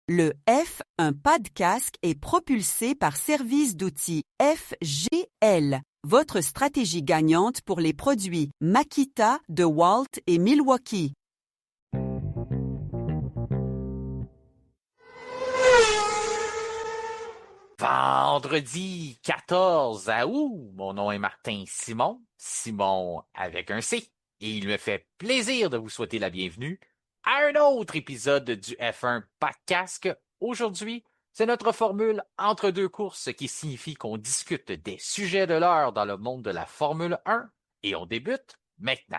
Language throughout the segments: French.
Le F, un pas de casque, est propulsé par service d'outils FGL, votre stratégie gagnante pour les produits Makita, DeWalt et Milwaukee. Vendredi 14 août, mon nom est Martin Simon, Simon avec un C, et il me fait plaisir de vous souhaiter la bienvenue à un autre épisode du F1 Podcast. Aujourd'hui, c'est notre formule entre deux courses, ce qui signifie qu'on discute des sujets de l'heure dans le monde de la Formule 1, et on débute maintenant.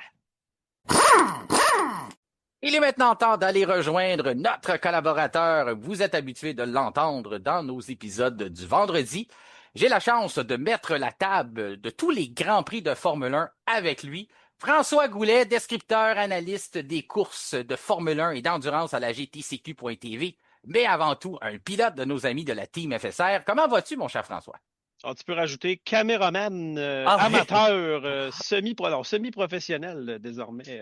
Il est maintenant temps d'aller rejoindre notre collaborateur. Vous êtes habitué de l'entendre dans nos épisodes du vendredi. J'ai la chance de mettre la table de tous les grands prix de Formule 1 avec lui. François Goulet, descripteur, analyste des courses de Formule 1 et d'endurance à la GTCQ.tv, mais avant tout, un pilote de nos amis de la Team FSR. Comment vas-tu, mon cher François? Alors, tu peux rajouter caméraman Ah oui. amateur, semi-professionnel désormais,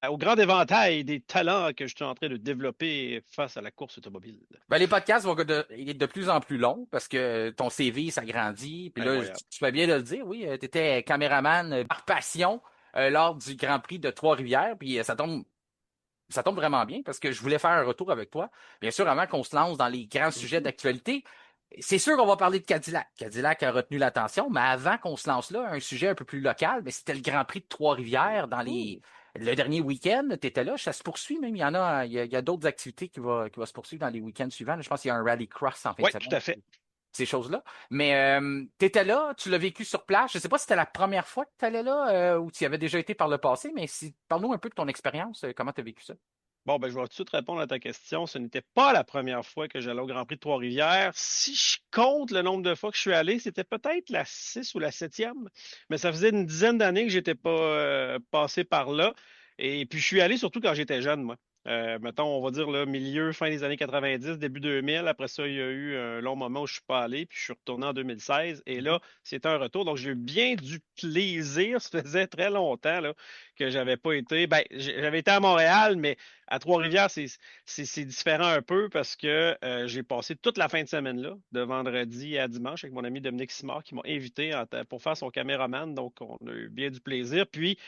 au grand éventail des talents que je suis en train de développer face à la course automobile. Ben, les podcasts vont il est de plus en plus long parce que ton CV s'agrandit. Puis là, Incroyable. tu fais bien de le dire, oui, tu étais caméraman par passion lors du Grand Prix de Trois-Rivières. Puis ça tombe vraiment bien parce que je voulais faire un retour avec toi. Bien sûr, avant qu'on se lance dans les grands sujets d'actualité, c'est sûr qu'on va parler de Cadillac. Cadillac a retenu l'attention, mais avant qu'on se lance là, un sujet un peu plus local, mais c'était le Grand Prix de Trois-Rivières le dernier week-end. Tu étais là, ça se poursuit même. Il y a d'autres activités qui vont se poursuivre dans les week-ends suivants. Je pense qu'il y a un rallycross en fin de Oui, semaine. tout à fait. Ces choses-là. Mais tu étais là, tu l'as vécu sur place. Je ne sais pas si c'était la première fois que tu allais là ou tu y avais déjà été par le passé, mais parle-nous un peu de ton expérience, comment tu as vécu ça. Bon, ben, je vais tout de suite répondre à ta question. Ce n'était pas la première fois que j'allais au Grand Prix de Trois-Rivières. Si je compte le nombre de fois que je suis allé, c'était peut-être la 6 ou la septième, mais ça faisait une dizaine d'années que j'étais pas passé par là. Et puis, je suis allé surtout quand j'étais jeune, moi. Mettons, on va dire le milieu, fin des années 90, début 2000. Après ça, il y a eu un long moment où je suis pas allé, puis je suis retourné en 2016. Et là, c'était un retour. Donc, j'ai eu bien du plaisir. Ça faisait très longtemps là, que j'avais pas été. Ben, j'avais été à Montréal, mais à Trois-Rivières, c'est différent un peu parce que j'ai passé toute la fin de semaine là, de vendredi à dimanche, avec mon ami Dominique Simard qui m'a invité pour faire son caméraman. Donc, on a eu bien du plaisir. Puis,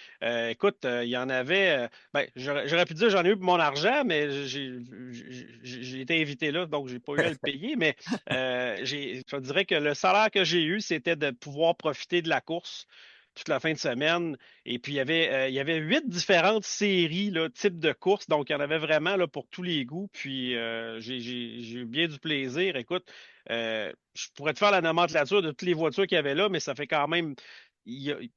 écoute, il y en avait. Ben, j'aurais pu dire j'en ai eu pour mon argent, mais j'ai été invité là, donc j'ai pas eu à le payer. Mais je dirais que le salaire que j'ai eu, c'était de pouvoir profiter de la course toute la fin de semaine. Et puis, il y avait 8 différentes séries, là, types de courses. Donc, il y en avait vraiment là, pour tous les goûts. Puis, j'ai eu bien du plaisir. Écoute, je pourrais te faire la nomenclature de toutes les voitures qu'il y avait là, mais ça fait quand même.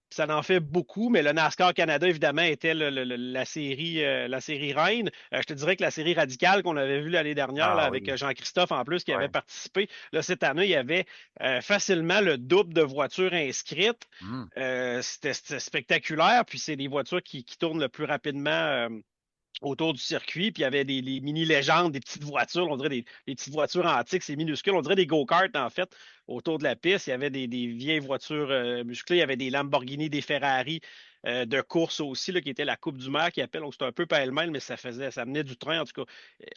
Ça en fait beaucoup, mais le NASCAR Canada, évidemment, était la série reine. Je te dirais que la série radicale qu'on avait vue l'année dernière là, Ah avec oui. Jean-Christophe en plus qui avait Ouais. participé, là, cette année, il y avait facilement le double de voitures inscrites. Mm. C'était spectaculaire, puis c'est des voitures qui tournent le plus rapidement autour du circuit, puis il y avait des mini-légendes, des petites voitures, on dirait des petites voitures antiques, c'est minuscule, on dirait des go-karts en fait, autour de la piste. Il y avait des vieilles voitures musclées, il y avait des Lamborghini, des Ferrari de course aussi, là, qui était la Coupe du Maire qui appelle, donc c'était un peu pêle-mêle, mais ça menait du train en tout cas.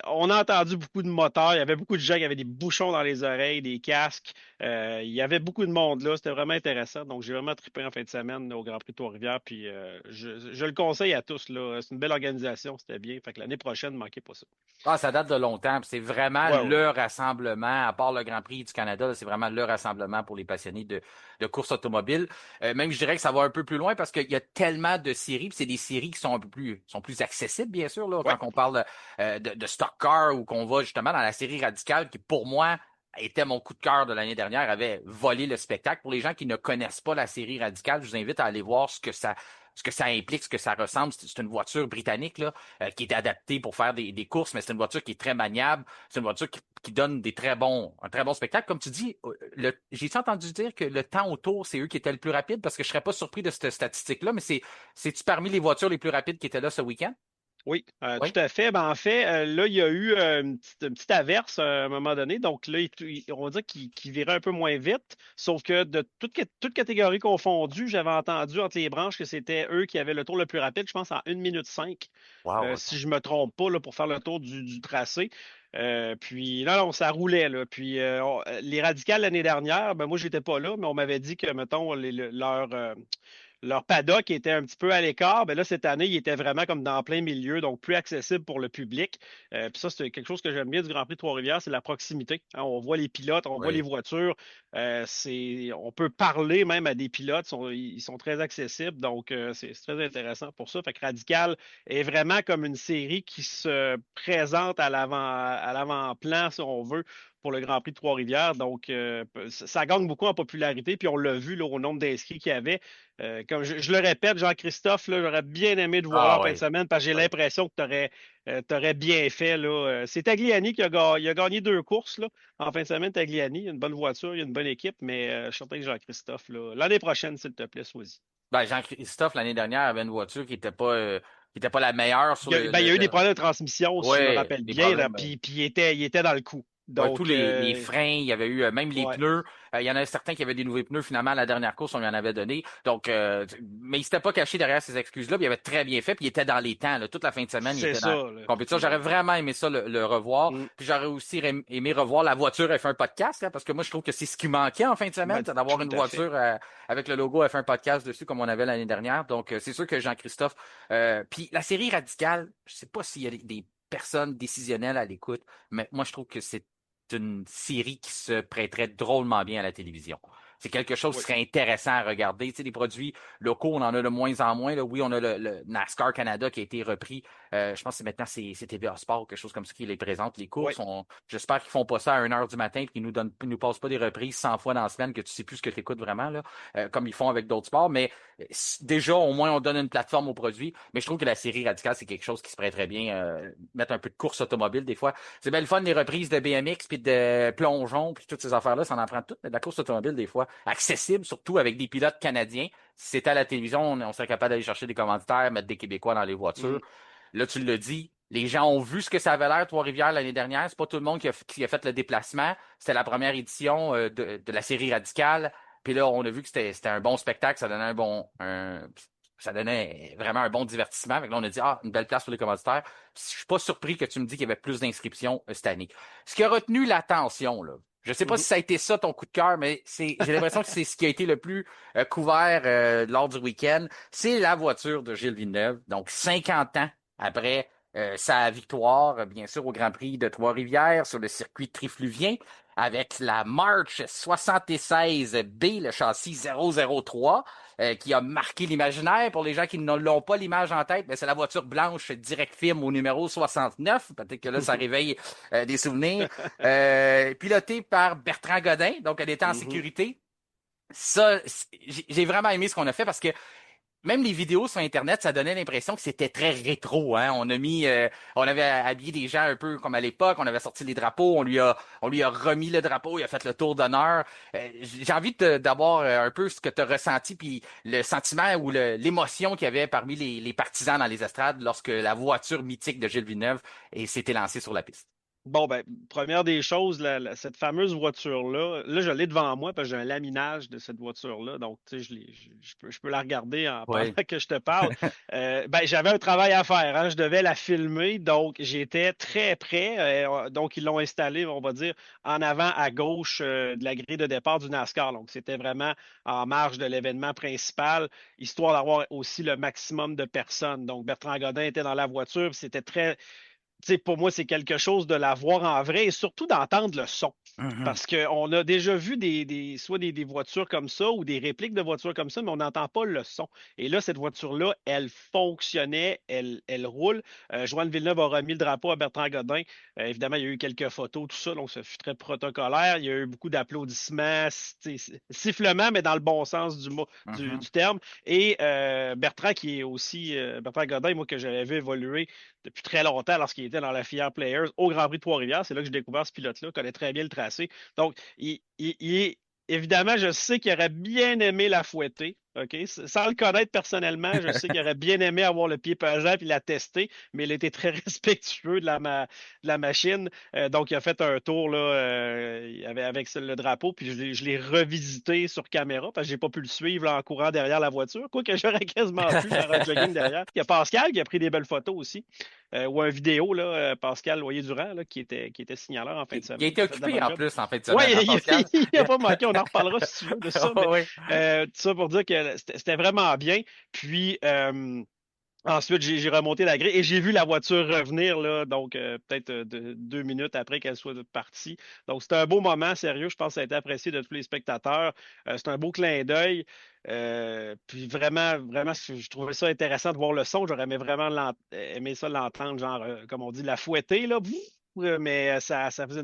On a entendu beaucoup de moteurs, il y avait beaucoup de gens qui avaient des bouchons dans les oreilles, des casques, il y avait beaucoup de monde là, c'était vraiment intéressant, donc j'ai vraiment trippé en fin de semaine là, au Grand Prix de Trois-Rivières, puis je le conseille à tous, là. C'est une belle organisation, c'était bien, fait que l'année prochaine, ne manquez pas ça. Ah, ça date de longtemps. Puis c'est vraiment Ouais, ouais. le rassemblement, à part le Grand Prix du Canada, là, c'est vraiment le rassemblement pour les passionnés de course automobile. Même, je dirais que ça va un peu plus loin parce qu'il y a tellement de séries, puis c'est des séries qui sont un peu sont plus accessibles, bien sûr, là, Ouais. quand on parle de stock car ou qu'on va justement dans la série radicale qui, pour moi, était mon coup de cœur de l'année dernière, avait volé le spectacle. Pour les gens qui ne connaissent pas la série radicale, je vous invite à aller voir ce que ça implique, ce que ça ressemble. C'est une voiture britannique là, qui est adaptée pour faire des courses, mais c'est une voiture qui est très maniable. C'est une voiture qui donne un très bon spectacle. Comme tu dis, j'ai entendu dire que le temps autour, c'est eux qui étaient le plus rapide, parce que je serais pas surpris de cette statistique-là, mais c'est-tu parmi les voitures les plus rapides qui étaient là ce week-end? Oui, Oui. tout à fait. Ben, en fait, là, il y a eu une petite averse à un moment donné. Donc là, on va dire qu'il virait un peu moins vite. Sauf que de toute catégorie confondue, j'avais entendu entre les branches que c'était eux qui avaient le tour le plus rapide, je pense, en 1 minute 5. Wow, Si je me trompe pas, là, pour faire le tour du tracé. Puis, non, ça roulait, là. Puis, les radicales l'année dernière, ben, moi, j'étais pas là, mais on m'avait dit que, mettons, leur paddock était un petit peu à l'écart. Ben là, cette année, il était vraiment comme dans plein milieu, donc plus accessible pour le public. Puis ça, c'est quelque chose que j'aime bien du Grand Prix de Trois-Rivières, c'est la proximité. Hein, on voit les pilotes, on voit les Oui. voitures. On peut parler même à des pilotes, ils sont très accessibles, donc c'est très intéressant pour ça. Fait que Radical est vraiment comme une série qui se présente à l'avant-plan, si on veut, pour le Grand Prix de Trois-Rivières. Donc, ça gagne beaucoup en popularité. Puis on l'a vu là, au nombre d'inscrits qu'il y avait. Comme je le répète, Jean-Christophe, là, j'aurais bien aimé te voir là en Ah fin de oui. semaine parce que j'ai Oui. l'impression que tu aurais bien fait. Là. C'est Tagliani il a gagné 2 courses là, en fin de semaine. Tagliani, il a une bonne voiture, il a une bonne équipe, mais je suis certain que Jean-Christophe, là, l'année prochaine, s'il te plaît, sois-y. Ben, Jean-Christophe, l'année dernière, avait une voiture qui était pas la meilleure sur Il y a eu des problèmes de transmission, si je me Ouais, rappelle des bien, là, problèmes. puis il était dans le coup. Ouais, tous Donc, les freins, il y avait eu même les ouais, pneus. Il y en a certains qui avaient des nouveaux pneus. Finalement, à la dernière course, on lui en avait donné. Donc, mais il s'était pas caché derrière ces excuses-là. Puis il avait très bien fait. Puis il était dans les temps. Là. Toute la fin de semaine, il c'est était dans la ça. Là. compétition. J'aurais vraiment aimé ça le revoir. Mm. Puis j'aurais aussi aimé revoir la voiture F1 Podcast. Là, parce que moi, je trouve que c'est ce qui manquait en fin de semaine, Ben, c'est d'avoir tout une à fait. voiture avec le logo F1 Podcast dessus, comme on avait l'année dernière. Donc, c'est sûr que Jean-Christophe. Puis la série Radicale, je sais pas s'il y a des personnes décisionnelles à l'écoute, mais moi, je trouve que c'est une série qui se prêterait drôlement bien à la télévision. C'est quelque chose qui Oui. serait intéressant à regarder. Tu sais, les produits locaux, on en a de moins en moins. Là. Oui, on a le NASCAR Canada qui a été repris. Je pense que maintenant, c'est TVA Sport ou quelque chose comme ça qui les présente, les Oui. courses. J'espère qu'ils font pas ça à 1 heure du matin et qu'ils nous passent pas des reprises 100 fois dans la semaine que tu sais plus ce que tu écoutes vraiment, là, comme ils font avec d'autres sports. Mais déjà, au moins, on donne une plateforme aux produits. Mais je trouve que la série Radicale, c'est quelque chose qui se prêterait bien. Mettre un peu de course automobile, des fois. C'est bien le fun, les reprises de BMX, puis de plongeon, puis toutes ces affaires-là, ça en prend toutes, mais de la course automobile, des fois, accessible, surtout avec des pilotes canadiens. Si c'était à la télévision, on serait capable d'aller chercher des commanditaires, mettre des Québécois dans les voitures. Mhm. Là, tu le dis, les gens ont vu ce que ça avait l'air, Trois-Rivières, l'année dernière. C'est pas tout le monde qui a fait le déplacement. C'était la première édition de la série Radicale. Puis là, on a vu que c'était un bon spectacle, ça donnait ça donnait vraiment un bon divertissement. Fait que là, on a dit, une belle place pour les commanditaires. Je suis pas surpris que tu me dis qu'il y avait plus d'inscriptions cette année. Ce qui a retenu l'attention, là, je sais pas Mhm. si ça a été ça ton coup de cœur, mais j'ai l'impression que c'est ce qui a été le plus couvert lors du week-end. C'est la voiture de Gilles Villeneuve. Donc, 50 ans après sa victoire, bien sûr, au Grand Prix de Trois-Rivières sur le circuit trifluvien avec la March 76B, le châssis 003 qui a marqué l'imaginaire. Pour les gens qui ne l'ont pas l'image en tête, mais c'est la voiture blanche Direct Film au numéro 69. Peut-être que là, ça réveille des souvenirs. Pilotée par Bertrand Godin, donc elle était en Mhm. sécurité. Ça, j'ai vraiment aimé ce qu'on a fait parce que même les vidéos sur Internet, ça donnait l'impression que c'était très rétro, hein. On avait habillé des gens un peu comme à l'époque, on avait sorti les drapeaux, on lui a remis le drapeau, il a fait le tour d'honneur. J'ai envie d'avoir un peu ce que tu as ressenti, puis le sentiment ou l'émotion qu'il y avait parmi les partisans dans les estrades lorsque la voiture mythique de Gilles Villeneuve s'était lancée sur la piste. Bon, ben, première des choses, cette fameuse voiture-là, là, je l'ai devant moi parce que j'ai un laminage de cette voiture-là. Donc, tu sais, je peux la regarder pendant Oui. que je te parle. Ben, j'avais un travail à faire, hein. Je devais la filmer. Donc, j'étais très près. Donc, ils l'ont installée, on va dire, en avant à gauche de la grille de départ du NASCAR. Donc, c'était vraiment en marge de l'événement principal, histoire d'avoir aussi le maximum de personnes. Donc, Bertrand Godin était dans la voiture. C'était très tu sais, pour moi, c'est quelque chose de la voir en vrai et surtout d'entendre le son. Mhm. Parce qu'on a déjà vu soit des voitures comme ça ou des répliques de voitures comme ça, mais on n'entend pas le son. Et là, cette voiture-là, elle fonctionnait, elle roule. Joanne Villeneuve a remis le drapeau à Bertrand Godin. Évidemment, il y a eu quelques photos, tout ça, donc ça fut très protocolaire. Il y a eu beaucoup d'applaudissements, sifflements, mais dans le bon sens du mot, Mhm. du terme. Et Bertrand, qui est aussi Bertrand Godin, moi, que j'avais vu évoluer depuis très longtemps lorsqu'il était dans la filière Players au Grand Prix de Trois-Rivières. C'est là que j'ai découvert ce pilote-là, connaît très bien le tracé. Donc, il est évidemment, je sais qu'il aurait bien aimé la fouetter. OK? Sans le connaître personnellement, je sais qu'il aurait bien aimé avoir le pied pesant puis la tester, mais il était très respectueux de la machine. Donc, il a fait un tour là, avec le drapeau, puis je l'ai revisité sur caméra parce que j'ai pas pu le suivre là, en courant derrière la voiture. Quoique j'aurais quasiment pu faire un jogging derrière. Il y a Pascal qui a pris des belles photos aussi. Ou un vidéo, là, Pascal Loyer-Durand, là, qui était signaleur en fin de Il a semaine, été qui a fait de la occupé bonne en job. plus en fin de Oui, semaine, hein, Pascal? il a pas manqué. On en reparlera si tu veux de ça, mais Oui. tout ça pour dire que c'était vraiment bien. Puis ensuite, j'ai remonté la grille et j'ai vu la voiture revenir, là, donc peut-être 2 minutes après qu'elle soit partie. Donc, c'était un beau moment, sérieux. Je pense que ça a été apprécié de tous les spectateurs. C'est un beau clin d'œil. Puis vraiment, vraiment, je trouvais ça intéressant de voir le son. J'aurais aimé ça l'entendre, genre, comme on dit, la fouetter, là. Mais ça faisait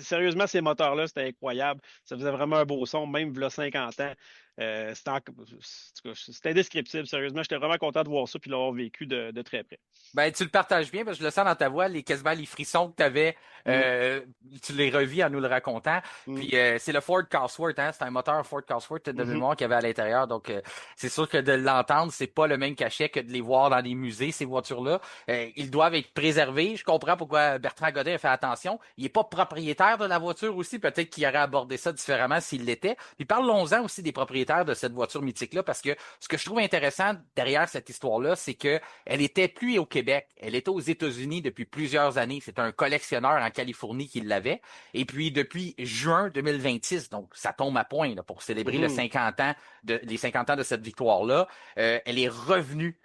Sérieusement, ces moteurs-là, c'était incroyable. Ça faisait vraiment un beau son, même il y a 50 ans. C'était indescriptible, sérieusement. J'étais vraiment content de voir ça puis de l'avoir vécu de très près. Ben, tu le partages bien, parce que je le sens dans ta voix, quasiment les frissons que tu avais, Mm, tu les revis en nous le racontant. mm, Puis c'est le Ford Cosworth, hein? C'est un moteur Ford Cosworth de mhm, mémoire qu'il y avait à l'intérieur. Donc c'est sûr que de l'entendre, c'est pas le même cachet que de les voir dans les musées, ces voitures-là. Ils doivent être préservés. Je comprends pourquoi Bertrand Godin a fait attention. Il est pas propriétaire de la voiture aussi. Peut-être qu'il aurait abordé ça différemment s'il l'était. Puis parlons-en aussi des propriétaires de cette voiture mythique-là, parce que ce que je trouve intéressant derrière cette histoire-là, c'est que elle était plus au Québec, elle était aux États-Unis depuis plusieurs années. C'est un collectionneur en Californie qui l'avait. Et puis depuis juin 2026, donc ça tombe à point là, pour célébrer mhm, les 50 ans de cette victoire-là, elle est revenue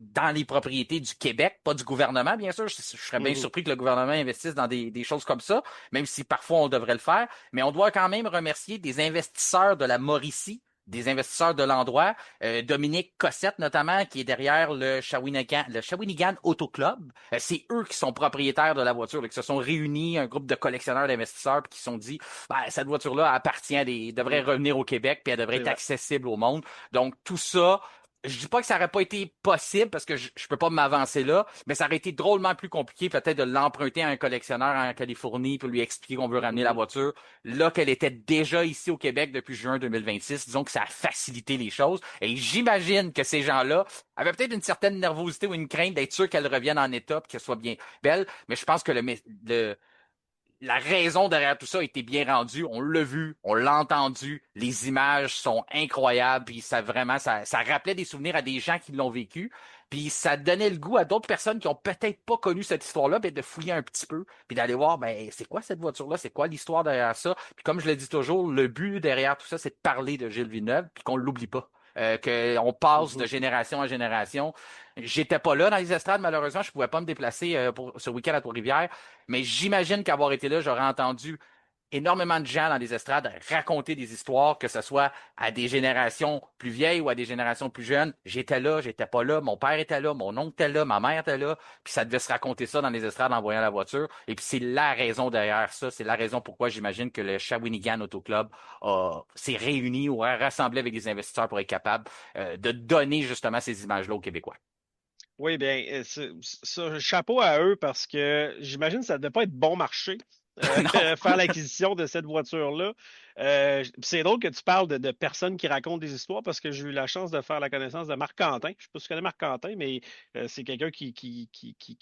dans les propriétés du Québec, pas du gouvernement, bien sûr. Je serais bien mhm. surpris que le gouvernement investisse dans des choses comme ça, même si parfois on devrait le faire. Mais on doit quand même remercier des investisseurs de la Mauricie, des investisseurs de l'endroit, Dominique Cossette notamment, qui est derrière le Shawinigan Auto Club. C'est eux qui sont propriétaires de la voiture, là, qui se sont réunis, un groupe de collectionneurs d'investisseurs, puis qui se sont dit, ben, cette voiture-là appartient devrait Mm, revenir au Québec, puis elle devrait c'est être vrai. accessible au monde. Donc tout ça, je dis pas que ça aurait pas été possible parce que je peux pas m'avancer là, mais ça aurait été drôlement plus compliqué peut-être de l'emprunter à un collectionneur en Californie pour lui expliquer qu'on veut ramener la Mhm, voiture. Là qu'elle était déjà ici au Québec depuis juin 2026, disons que ça a facilité les choses. Et j'imagine que ces gens-là avaient peut-être une certaine nervosité ou une crainte d'être sûr qu'elle revienne en état et qu'elle soit bien belle. Mais je pense que la raison derrière tout ça a été bien rendue. On l'a vu, on l'a entendu. Les images sont incroyables. Puis ça rappelait des souvenirs à des gens qui l'ont vécu. Puis ça donnait le goût à d'autres personnes qui ont peut-être pas connu cette histoire-là, ben, de fouiller un petit peu, puis d'aller voir, ben, c'est quoi cette voiture-là, c'est quoi l'histoire derrière ça. Puis comme je le dis toujours, le but derrière tout ça, c'est de parler de Gilles Villeneuve, puis qu'on l'oublie pas. Qu'on passe de mhm. génération en génération. J'étais pas là dans les estrades, malheureusement, je pouvais pas me déplacer pour ce week-end à Trois-Rivières. Mais j'imagine qu'avoir été là, j'aurais entendu énormément de gens dans les estrades raconter des histoires, que ce soit à des générations plus vieilles ou à des générations plus jeunes. J'étais là, j'étais pas là, mon père était là, mon oncle était là, ma mère était là, puis ça devait se raconter ça dans les estrades en voyant la voiture. Et puis c'est la raison derrière ça, c'est la raison pourquoi j'imagine que le Shawinigan Auto Club s'est réuni ou a rassemblé avec des investisseurs pour être capable de donner justement ces images-là aux Québécois. Oui, bien, ça, chapeau à eux parce que j'imagine que ça ne devait pas être bon marché Non. faire l'acquisition de cette voiture-là. C'est drôle que tu parles de personnes qui racontent des histoires parce que j'ai eu la chance de faire la connaissance de Marc Quentin. Je ne sais pas si tu connais Marc Quentin, mais c'est quelqu'un qui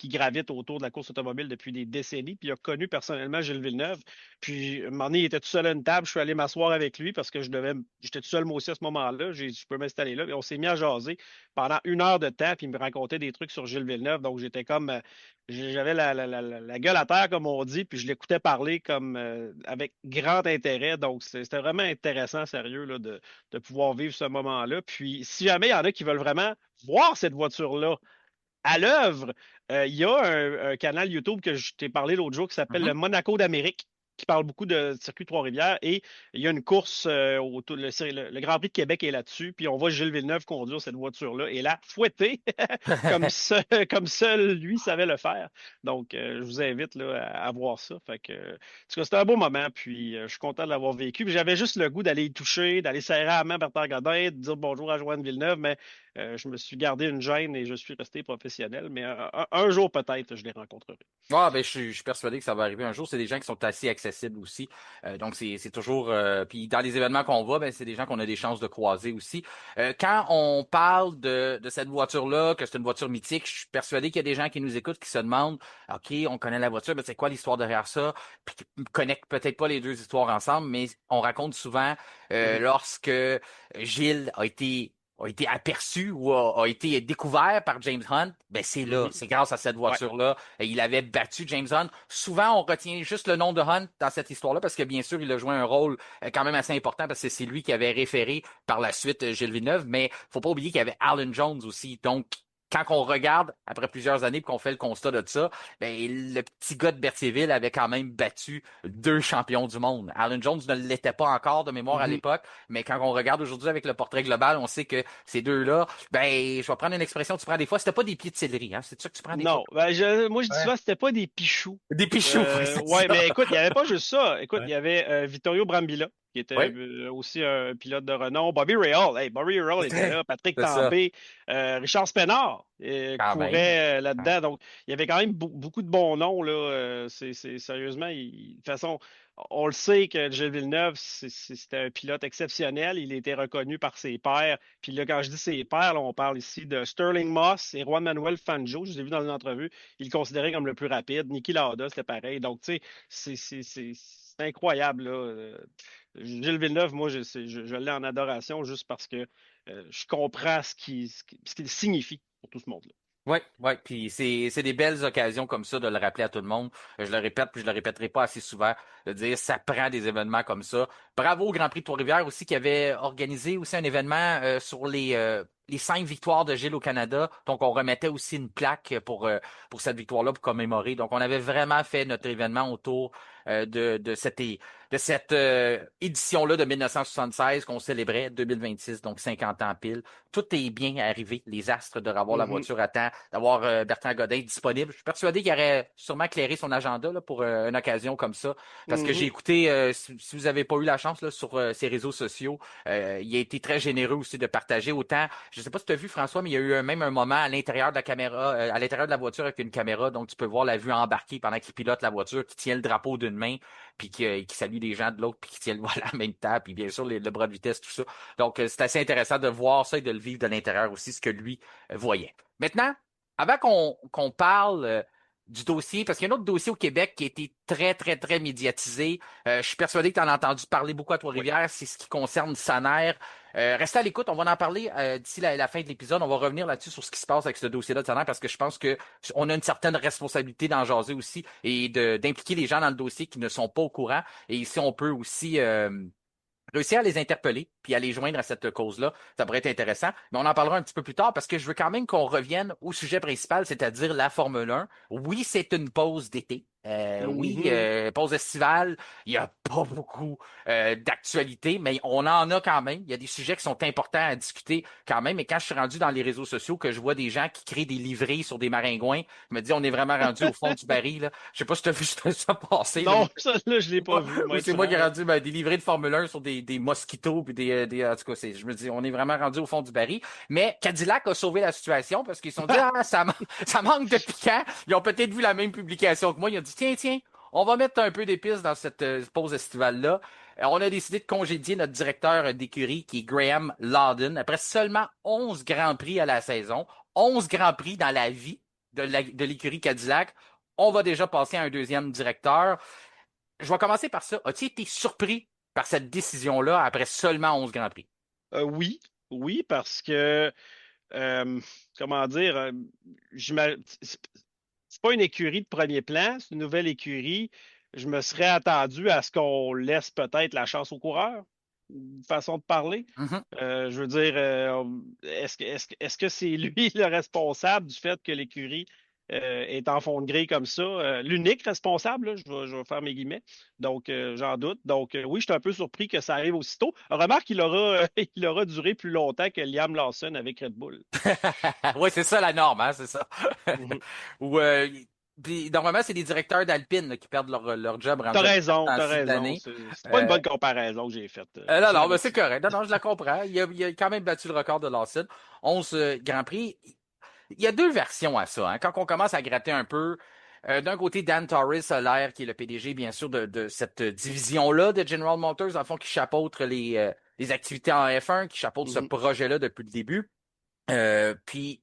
gravite autour de la course automobile depuis des décennies. Puis il a connu personnellement Gilles Villeneuve. Puis un moment donné, il était tout seul à une table. Je suis allé m'asseoir avec lui parce que j'étais tout seul moi aussi à ce moment-là. Je peux m'installer là. Et on s'est mis à jaser pendant 1 heure de temps. Puis il me racontait des trucs sur Gilles Villeneuve. Donc j'étais comme j'avais la gueule à terre, comme on dit, puis je l'écoutais parler comme avec grand intérêt. Donc, c'était vraiment intéressant, sérieux, là, de pouvoir vivre ce moment-là. Puis, si jamais il y en a qui veulent vraiment voir cette voiture-là à l'œuvre, il y a un canal YouTube que je t'ai parlé l'autre jour qui s'appelle le Mhm. Monaco d'Amérique, qui parle beaucoup de circuit Trois-Rivières. Et il y a une course, le Grand Prix de Québec est là-dessus. Puis on voit Gilles Villeneuve conduire cette voiture-là et la fouetter comme seul lui savait le faire. Donc, je vous invite là, à voir ça. Fait que, en tout cas, c'était un beau moment. Puis je suis content de l'avoir vécu. Puis j'avais juste le goût d'aller y toucher, d'aller serrer à la main Bertrand Godin, de dire bonjour à Joanne Villeneuve. Mais je me suis gardé une gêne et je suis resté professionnel. Mais un jour, peut-être, je les rencontrerai. Ah, ben, je suis persuadé que ça va arriver un jour. C'est des gens qui sont assez accessibles aussi. Donc, c'est toujours. Puis dans les événements qu'on va, ben, c'est des gens qu'on a des chances de croiser aussi. Quand on parle de cette voiture-là, que c'est une voiture mythique, je suis persuadé qu'il y a des gens qui nous écoutent qui se demandent, OK, on connaît la voiture, mais c'est quoi l'histoire derrière ça? Puis qui ne connectent peut-être pas les deux histoires ensemble, mais on raconte souvent Mhm. lorsque Gilles a été aperçu ou a été découvert par James Hunt, ben c'est là, Mhm. c'est grâce à cette Ouais. voiture-là. Et il avait battu James Hunt. Souvent, on retient juste le nom de Hunt dans cette histoire-là parce que bien sûr, il a joué un rôle quand même assez important parce que c'est lui qui avait référé par la suite Gilles Villeneuve. Mais faut pas oublier qu'il y avait Alan Jones aussi. Donc, quand on regarde après plusieurs années et qu'on fait le constat de ça, ben, le petit gars de Berthierville avait quand même battu deux champions du monde. Alan Jones ne l'était pas encore de mémoire à Mhm. l'époque, mais quand on regarde aujourd'hui avec le portrait global, on sait que ces deux-là, ben, je vais prendre une expression que tu prends des fois, c'était pas des pieds de céleri, hein? C'est ça que tu prends des fois? Non, ben, moi je dis Ouais. souvent c'était pas des pichous. Des pichoux, oui, c'est Ouais, ça. mais écoute, il n'y avait pas juste ça. Écoute, il Ouais. y avait Vittorio Brambilla, qui était Oui, aussi un pilote de renom. Bobby Rahal, hey, Bobby Rahal était là. Patrick c'est ça. Tambay, Richard Spenard Quand même. courait Ouais. là-dedans. Donc, il y avait quand même beaucoup de bons noms là. Sérieusement, de toute façon, on le sait que Gilles Villeneuve, c'était un pilote exceptionnel. Il était reconnu par ses pairs. Puis là, quand je dis ses pairs, là, on parle ici de Sterling Moss et Juan Manuel Fangio. Je les ai vus dans une entrevue. Il le considérait comme le plus rapide. Niki Lauda, c'était pareil. Donc, tu sais, c'est incroyable, là. Gilles Villeneuve, moi, je l'ai en adoration juste parce que je comprends ce qu'il signifie pour tout ce monde-là. Oui, oui, puis c'est des belles occasions comme ça de le rappeler à tout le monde. Je le répète, puis je le répéterai pas assez souvent, de dire ça prend des événements comme ça. Bravo au Grand Prix de Trois-Rivières aussi qui avait organisé aussi un événement sur les 5 victoires de Gilles au Canada. Donc on remettait aussi une plaque pour cette victoire-là pour commémorer. Donc on avait vraiment fait notre événement autour de cette édition-là de 1976 qu'on célébrait 2026, donc 50 ans pile. Tout est bien arrivé, les astres de revoir la Mhm, voiture à temps, d'avoir Bertrand Godin disponible. Je suis persuadé qu'il aurait sûrement clairé son agenda là, pour une occasion comme ça. Parce que j'ai mhm. écouté, si vous n'avez pas eu la chance là, sur ses réseaux sociaux, il a été très généreux aussi de partager autant. Je ne sais pas si tu as vu, François, mais il y a eu même un moment à l'intérieur de la caméra, à l'intérieur de la voiture avec une caméra, donc tu peux voir la vue embarquée pendant qu'il pilote la voiture, qui tient le drapeau d'une main, puis qui salue les gens de l'autre, puis qui tient le volant en même temps, puis bien sûr le bras de vitesse, tout ça. Donc, c'est assez intéressant de voir ça et de le vivre de l'intérieur aussi, ce que lui voyait. Maintenant, avant qu'on parle du dossier, parce qu'il y a un autre dossier au Québec qui a été très, très, très médiatisé. Je suis persuadé que tu en as entendu parler beaucoup à Oui. Trois-Rivières, c'est ce qui concerne Saner. Restez à l'écoute, on va en parler d'ici la fin de l'épisode. On va revenir là-dessus sur ce qui se passe avec ce dossier-là de Saner, parce que je pense que on a une certaine responsabilité d'en jaser aussi et d'impliquer les gens dans le dossier qui ne sont pas au courant. Et ici, on peut aussi réussir à les interpeller puis à les joindre à cette cause-là, ça pourrait être intéressant. Mais on en parlera un petit peu plus tard parce que je veux quand même qu'on revienne au sujet principal, c'est-à-dire la Formule 1. Oui, c'est une pause d'été. Oui, Mhm. pause estivale, il n'y a pas beaucoup d'actualité, mais on en a quand même. Il y a des sujets qui sont importants à discuter quand même. Et quand je suis rendu dans les réseaux sociaux, que je vois des gens qui créent des livrets sur des maringouins, je me dis, on est vraiment rendu au fond du baril. Là. Je sais pas si tu as vu ça passer. Là, Non, ça, là, je ne l'ai pas vu, moi, ou être c'est moi qui ai franc, là. rendu des livrets de Formule 1 sur des mosquitos puis en tout cas, je me dis, on est vraiment rendu au fond du baril. Mais Cadillac a sauvé la situation parce qu'ils se sont dit, ah, ça manque de piquant. Ils ont peut-être vu la même publication que moi. Ils ont dit, tiens, on va mettre un peu d'épices dans cette pause estivale-là. On a décidé de congédier notre directeur d'écurie qui est Graham Lawden après seulement 11 Grands Prix à la saison, 11 Grands Prix dans la vie de l'écurie Cadillac. On va déjà passer à un deuxième directeur. Je vais commencer par ça. As-tu été surpris par cette décision-là après seulement 11 Grands Prix? Oui, oui, parce que, euh, comment dire, c'est pas une écurie de premier plan, c'est une nouvelle écurie. Je me serais attendu à ce qu'on laisse peut-être la chance aux coureurs, une façon de parler. Mhm. Je veux dire, est-ce que c'est lui le responsable du fait que l'écurie est en fond de grille comme ça? L'unique responsable, là, je vais faire mes guillemets. Donc, j'en doute. Donc, oui, je suis un peu surpris que ça arrive aussitôt. Remarque qu'il aura, il aura duré plus longtemps que Liam Lawson avec Red Bull. Oui, c'est ça la norme, hein, c'est ça. Mhm. Ou Puis, normalement, c'est des directeurs d'Alpine là, qui perdent leur job T'as rendu raison, à t'as cette raison. année. C'est pas une bonne comparaison que j'ai faite. Non, Merci non, de mais c'est rectifier. correct. Non, non, je la comprends. Il a quand même battu le record de Lawson. 11 Grand Prix. Il y a deux versions à ça. Hein. Quand on commence à gratter un peu, d'un côté, Dan Torres a l'air, qui est le PDG, bien sûr, de cette division-là de General Motors, en fond, qui chapeaute les activités en F1, qui chapeaute ce Mhm. projet-là depuis le début. Puis,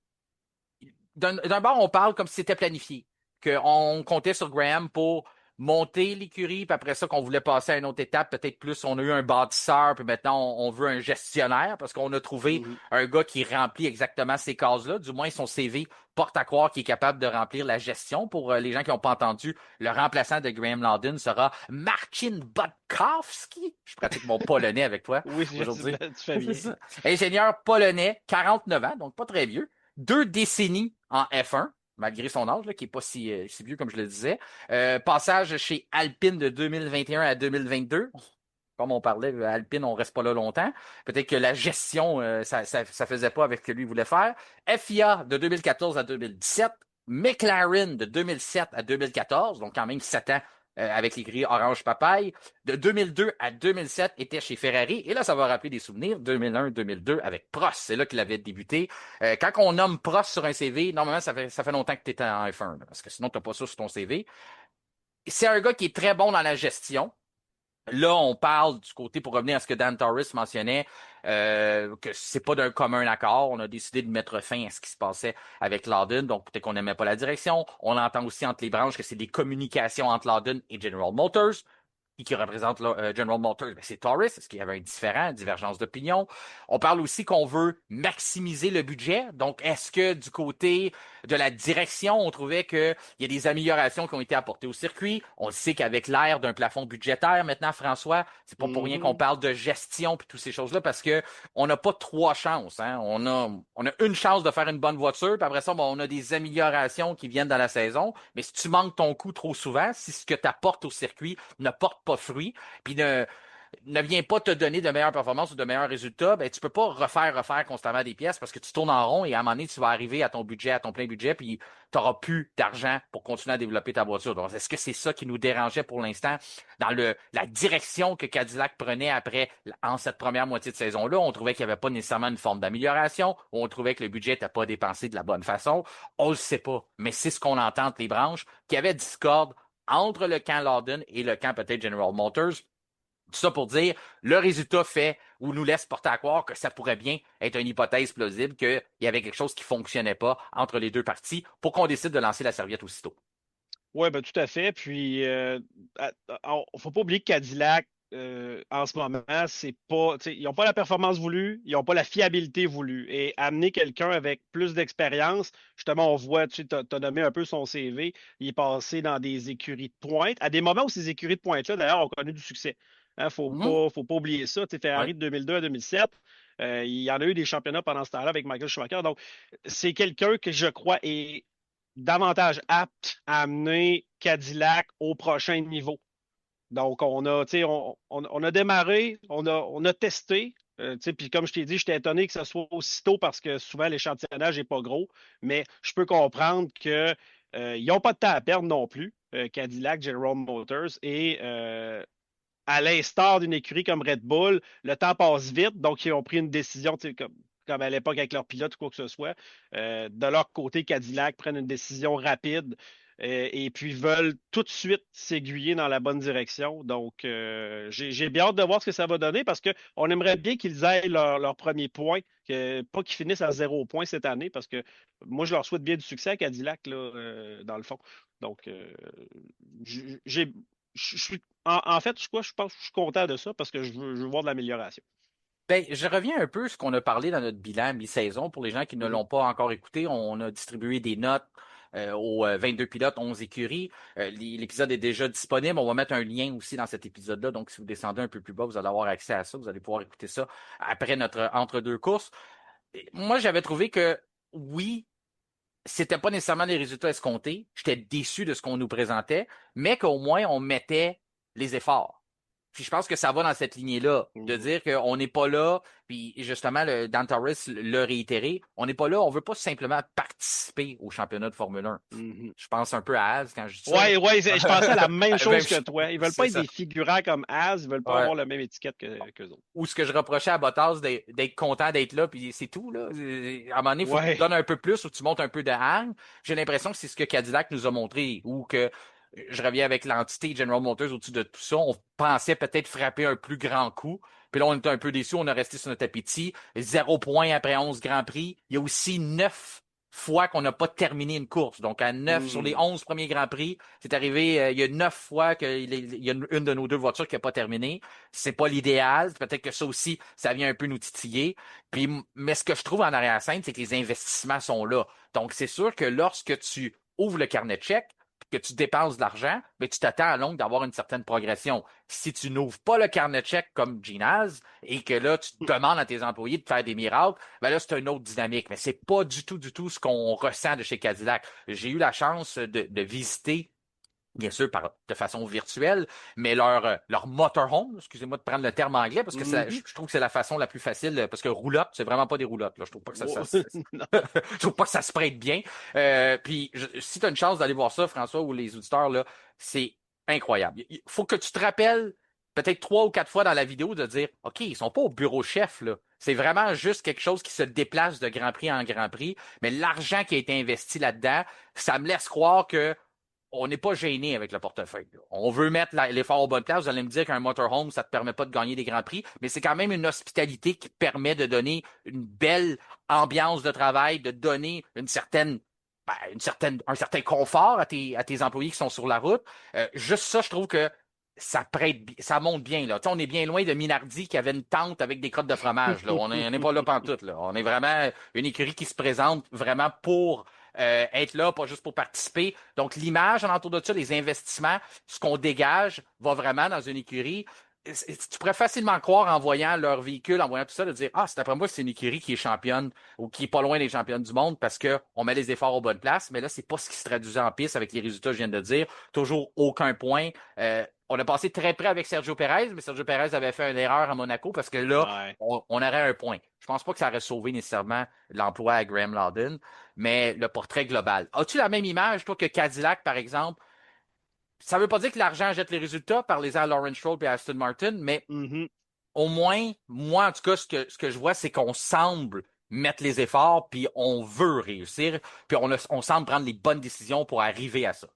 d'un bord, on parle comme si c'était planifié, qu'on comptait sur Graham pour monter l'écurie, puis après ça, qu'on voulait passer à une autre étape, peut-être plus, on a eu un bâtisseur, puis maintenant, on veut un gestionnaire, parce qu'on a trouvé Mhm. un gars qui remplit exactement ces cases-là, du moins son CV porte à croire qu'il est capable de remplir la gestion. Pour les gens qui n'ont pas entendu, le remplaçant de Graham Lawson sera Marcin Budkowski. Je pratique mon polonais avec toi Oui, aujourd'hui. tu fais bien. Ingénieur polonais, 49 ans, donc pas très vieux. 2 décennies en F1, malgré son âge, là, qui n'est pas si vieux comme je le disais. Passage chez Alpine de 2021 à 2022. Comme on parlait, Alpine, on reste pas là longtemps. Peut-être que la gestion, ça faisait pas avec ce que lui voulait faire. FIA de 2014 à 2017. McLaren de 2007 à 2014, donc quand même 7 ans avec les grilles orange papaye. De 2002 à 2007, était chez Ferrari. Et là, ça va rappeler des souvenirs. 2001-2002 avec Prost. C'est là qu'il avait débuté. Quand on nomme Prost sur un CV, normalement, ça fait longtemps que tu étais en F1, là, parce que sinon, tu n'as pas ça sur ton CV. C'est un gars qui est très bon dans la gestion. Là, on parle du côté, pour revenir à ce que Dan Torres mentionnait, que c'est pas d'un commun accord. On a décidé de mettre fin à ce qui se passait avec Loudon, donc peut-être qu'on n'aimait pas la direction. On entend aussi entre les branches que c'est des communications entre Loudon et General Motors. Qui représente General Motors, ben, c'est Torres. Est-ce qu'il y avait un différent, divergence d'opinion? On parle aussi qu'on veut maximiser le budget. Donc, est-ce que du côté de la direction, on trouvait qu'il y a des améliorations qui ont été apportées au circuit? On sait qu'avec l'ère d'un plafond budgétaire, maintenant, François, c'est pas pour rien qu'on Mhm. parle de gestion et toutes ces choses-là, parce que on n'a pas trois chances. Hein. On a une chance de faire une bonne voiture, puis après ça, bon, on a des améliorations qui viennent dans la saison. Mais si tu manques ton coup trop souvent, si ce que tu apportes au circuit ne porte pas fruit, puis ne vient pas te donner de meilleures performances ou de meilleurs résultats, ben, tu peux pas refaire constamment des pièces parce que tu tournes en rond et à un moment donné, tu vas arriver à ton budget, à ton plein budget, puis tu n'auras plus d'argent pour continuer à développer ta voiture. Donc, est-ce que c'est ça qui nous dérangeait pour l'instant dans la direction que Cadillac prenait après, en cette première moitié de saison-là? On trouvait qu'il n'y avait pas nécessairement une forme d'amélioration, on trouvait que le budget n'était pas dépensé de la bonne façon. On ne le sait pas, mais c'est ce qu'on entend entre les branches, qu'il y avait discorde entre le camp Loudon et le camp peut-être General Motors. Tout ça pour dire, le résultat fait ou nous laisse porter à croire que ça pourrait bien être une hypothèse plausible, qu'il y avait quelque chose qui fonctionnait pas entre les deux parties pour qu'on décide de lancer la serviette aussitôt. Oui, ben, tout à fait. Puis, faut pas oublier que Cadillac, en ce moment, c'est pas, tu sais, ils n'ont pas la performance voulue, ils n'ont pas la fiabilité voulue. Et amener quelqu'un avec plus d'expérience, justement, on voit, tu as nommé un peu son CV, il est passé dans des écuries de pointe, à des moments où ces écuries de pointe-là, d'ailleurs, ont connu du succès. Hein, Mhm. faut pas oublier ça. Tu sais, Ouais. Ferrari de 2002 à 2007, il y en a eu des championnats pendant ce temps-là avec Michael Schumacher. Donc, c'est quelqu'un que je crois est davantage apte à amener Cadillac au prochain niveau. Donc, on a démarré, on a testé. Puis comme je t'ai dit, j'étais étonné que ce soit aussitôt parce que souvent l'échantillonnage n'est pas gros, mais je peux comprendre qu'ils n'ont pas de temps à perdre non plus, Cadillac, General Motors, et à l'instar d'une écurie comme Red Bull, le temps passe vite, donc ils ont pris une décision, comme à l'époque avec leur pilote ou quoi que ce soit. De leur côté, Cadillac prennent une décision rapide et puis veulent tout de suite s'aiguiller dans la bonne direction. Donc, j'ai bien hâte de voir ce que ça va donner parce qu'on aimerait bien qu'ils aient leur premier point, pas qu'ils finissent à 0 point cette année parce que moi, je leur souhaite bien du succès à Cadillac, là, dans le fond. Donc, j'ai je suis, en fait, je pense que je suis content de ça parce que je veux voir de l'amélioration. Ben, je reviens un peu à ce qu'on a parlé dans notre bilan mi-saison. Pour les gens qui ne Mhm. l'ont pas encore écouté, on a distribué des notes aux 22 pilotes, 11 écuries. L'épisode est déjà disponible. On va mettre un lien aussi dans cet épisode-là. Donc, si vous descendez un peu plus bas, vous allez avoir accès à ça. Vous allez pouvoir écouter ça après notre entre-deux courses. Moi, j'avais trouvé que oui, c'était pas nécessairement les résultats escomptés. J'étais déçu de ce qu'on nous présentait, mais qu'au moins on mettait les efforts. Puis je pense que ça va dans cette lignée-là, de dire qu'on n'est pas là, puis justement, Dan Torres l'a réitéré, on n'est pas là, on veut pas simplement participer au championnat de Formule 1. Je pense un peu à Az quand je dis ça. Ouais, je pensais à la même chose que Même toi. Ils veulent pas être des figurants comme Az, ils veulent pas avoir la même étiquette qu'eux autres. Ou ce que je reprochais à Bottas d'être content d'être là, puis c'est tout, là. À un moment donné, il faut que tu donnes un peu plus ou tu montes un peu de hang. J'ai l'impression que c'est ce que Cadillac nous a montré, ou que je reviens avec l'entité General Motors au-dessus de tout ça. On pensait peut-être frapper un plus grand coup. Puis là, on était un peu déçus. On a resté sur notre appétit. 0 point après 11 Grands Prix. Il y a aussi 9 fois qu'on n'a pas terminé une course. Donc, à 9 sur les 11 premiers Grands Prix, c'est arrivé, il y a 9 fois qu'il y a une de nos deux voitures qui n'a pas terminé. C'est pas l'idéal. Peut-être que ça aussi, ça vient un peu nous titiller. Puis, mais ce que je trouve en arrière-scène, c'est que les investissements sont là. Donc, c'est sûr que lorsque tu ouvres le carnet de chèques, que tu dépenses de l'argent, mais tu t'attends à longue d'avoir une certaine progression. Si tu n'ouvres pas le carnet de chèques comme Ginaz et que là, tu demandes à tes employés de faire des miracles, ben là, c'est une autre dynamique. Mais c'est pas du tout ce qu'on ressent de chez Cadillac. J'ai eu la chance de visiter bien sûr de façon virtuelle, mais leur motorhome, excusez-moi de prendre le terme anglais, parce que je trouve que c'est la façon la plus facile, parce que roulotte, c'est vraiment pas des roulottes. Là. Je trouve pas que je trouve pas que ça se prête bien. Puis si tu as une chance d'aller voir ça, François, ou les auditeurs, là, c'est incroyable. Il faut que tu te rappelles peut-être 3 ou 4 fois dans la vidéo de dire OK, ils sont pas au bureau chef, là. C'est vraiment juste quelque chose qui se déplace de Grand Prix en Grand Prix, mais l'argent qui a été investi là-dedans, ça me laisse croire que on n'est pas gêné avec le portefeuille. Là. On veut mettre l'effort aux bonnes places. Vous allez me dire qu'un motorhome, ça ne te permet pas de gagner des grands prix, mais c'est quand même une hospitalité qui permet de donner une belle ambiance de travail, de donner un certain confort à tes employés qui sont sur la route. Juste ça, je trouve que ça monte bien. Là. On est bien loin de Minardi qui avait une tente avec des crottes de fromage. Là. On n'est pas là pantoute. Là. On est vraiment une écurie qui se présente vraiment pour être là, pas juste pour participer. Donc, l'image alentour de ça, les investissements, ce qu'on dégage va vraiment dans une écurie. Tu pourrais facilement croire en voyant leur véhicule, en voyant tout ça, de dire c'est d'après moi, c'est une écurie qui est championne ou qui est pas loin des championnes du monde parce qu'on met les efforts aux bonnes places. Mais là, c'est pas ce qui se traduisait en piste avec les résultats que je viens de dire. Toujours aucun point. On a passé très près avec Sergio Perez, mais Sergio Perez avait fait une erreur à Monaco parce que là, on aurait un point. Je pense pas que ça aurait sauvé nécessairement l'emploi à Graham Lawden, mais le portrait global. As-tu la même image, toi, que Cadillac, par exemple? Ça veut pas dire que l'argent jette les résultats, parlez-en à Lawrence Stroll et à Aston Martin, mais au moins, moi, en tout cas, ce que je vois, c'est qu'on semble mettre les efforts, puis on veut réussir, puis on semble prendre les bonnes décisions pour arriver à ça.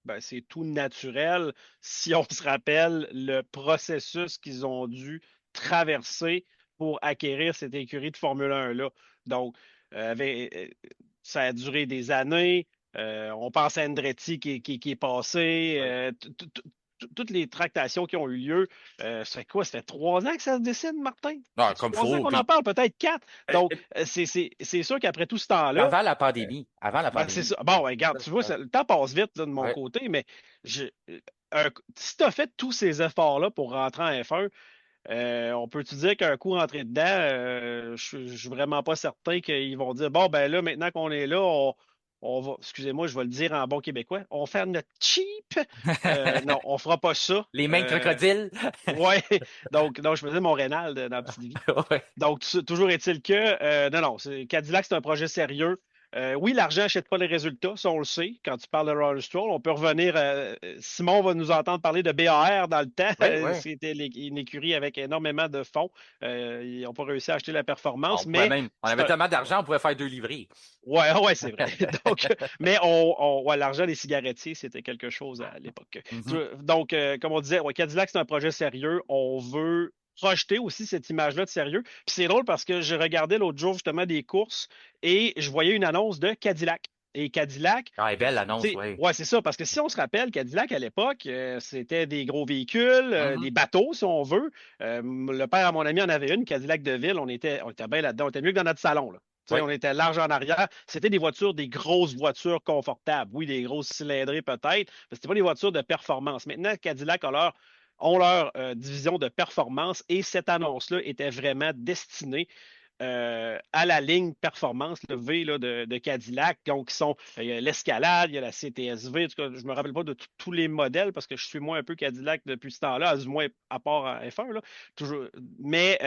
Ben, c'est tout naturel si on se rappelle le processus qu'ils ont dû traverser pour acquérir cette écurie de Formule 1-là. Donc, ça a duré des années. On pense à Andretti qui est passé. Toutes les tractations qui ont eu lieu, ça fait quoi? Ça fait 3 ans que ça se décide, Martin? Non, comme 3 ans qu'on en parle, peut-être 4. Donc, c'est sûr qu'après tout ce temps-là. Avant la pandémie. C'est ça. Bon, regarde, tu vois, le temps passe vite là, de mon côté, mais si tu as fait tous ces efforts-là pour rentrer en F1, on peut-tu dire qu'un coup rentré dedans, je ne suis vraiment pas certain qu'ils vont dire bon, ben là, maintenant qu'on est là, on va, excusez-moi, je vais le dire en bon québécois, on va faire notre cheap. Non, on fera pas ça. Les mains de crocodile. Ouais. Donc, je faisais mon rénal dans la petite vie. Donc, toujours est-il que, non, Cadillac, c'est un projet sérieux. Oui, l'argent n'achète pas les résultats, ça on le sait. Quand tu parles de Lawrence Stroll, on peut revenir. Simon va nous entendre parler de BAR dans le temps. C'était une écurie avec énormément de fonds. Ils n'ont pas réussi à acheter la performance. On avait tellement d'argent, on pouvait faire 2 livrées. Ouais, c'est vrai. Donc, mais l'argent des cigarettiers, c'était quelque chose à l'époque. Donc, comme on disait, Cadillac, c'est un projet sérieux. On veut projeter aussi cette image-là de sérieux. Puis c'est drôle parce que je regardais l'autre jour justement des courses et je voyais une annonce de Cadillac. Et Cadillac. Ah, est belle l'annonce, oui. Ouais, c'est ça. Parce que si on se rappelle, Cadillac à l'époque, c'était des gros véhicules, des bateaux, si on veut. Le père à mon ami en avait une, Cadillac de ville. On était bien là-dedans. On était mieux que dans notre salon, là. On était large en arrière. C'était des grosses voitures confortables. Oui, des grosses cylindrées peut-être, mais c'était pas des voitures de performance. Maintenant, Cadillac ont leur division de performance et cette annonce-là était vraiment destinée à la ligne performance, le V là, de Cadillac. Donc, il y a l'Escalade, il y a la CTS-V. En tout cas, je ne me rappelle pas de tous les modèles parce que je suis moins un peu Cadillac depuis ce temps-là, du moins à part en F1. Là, toujours. Mais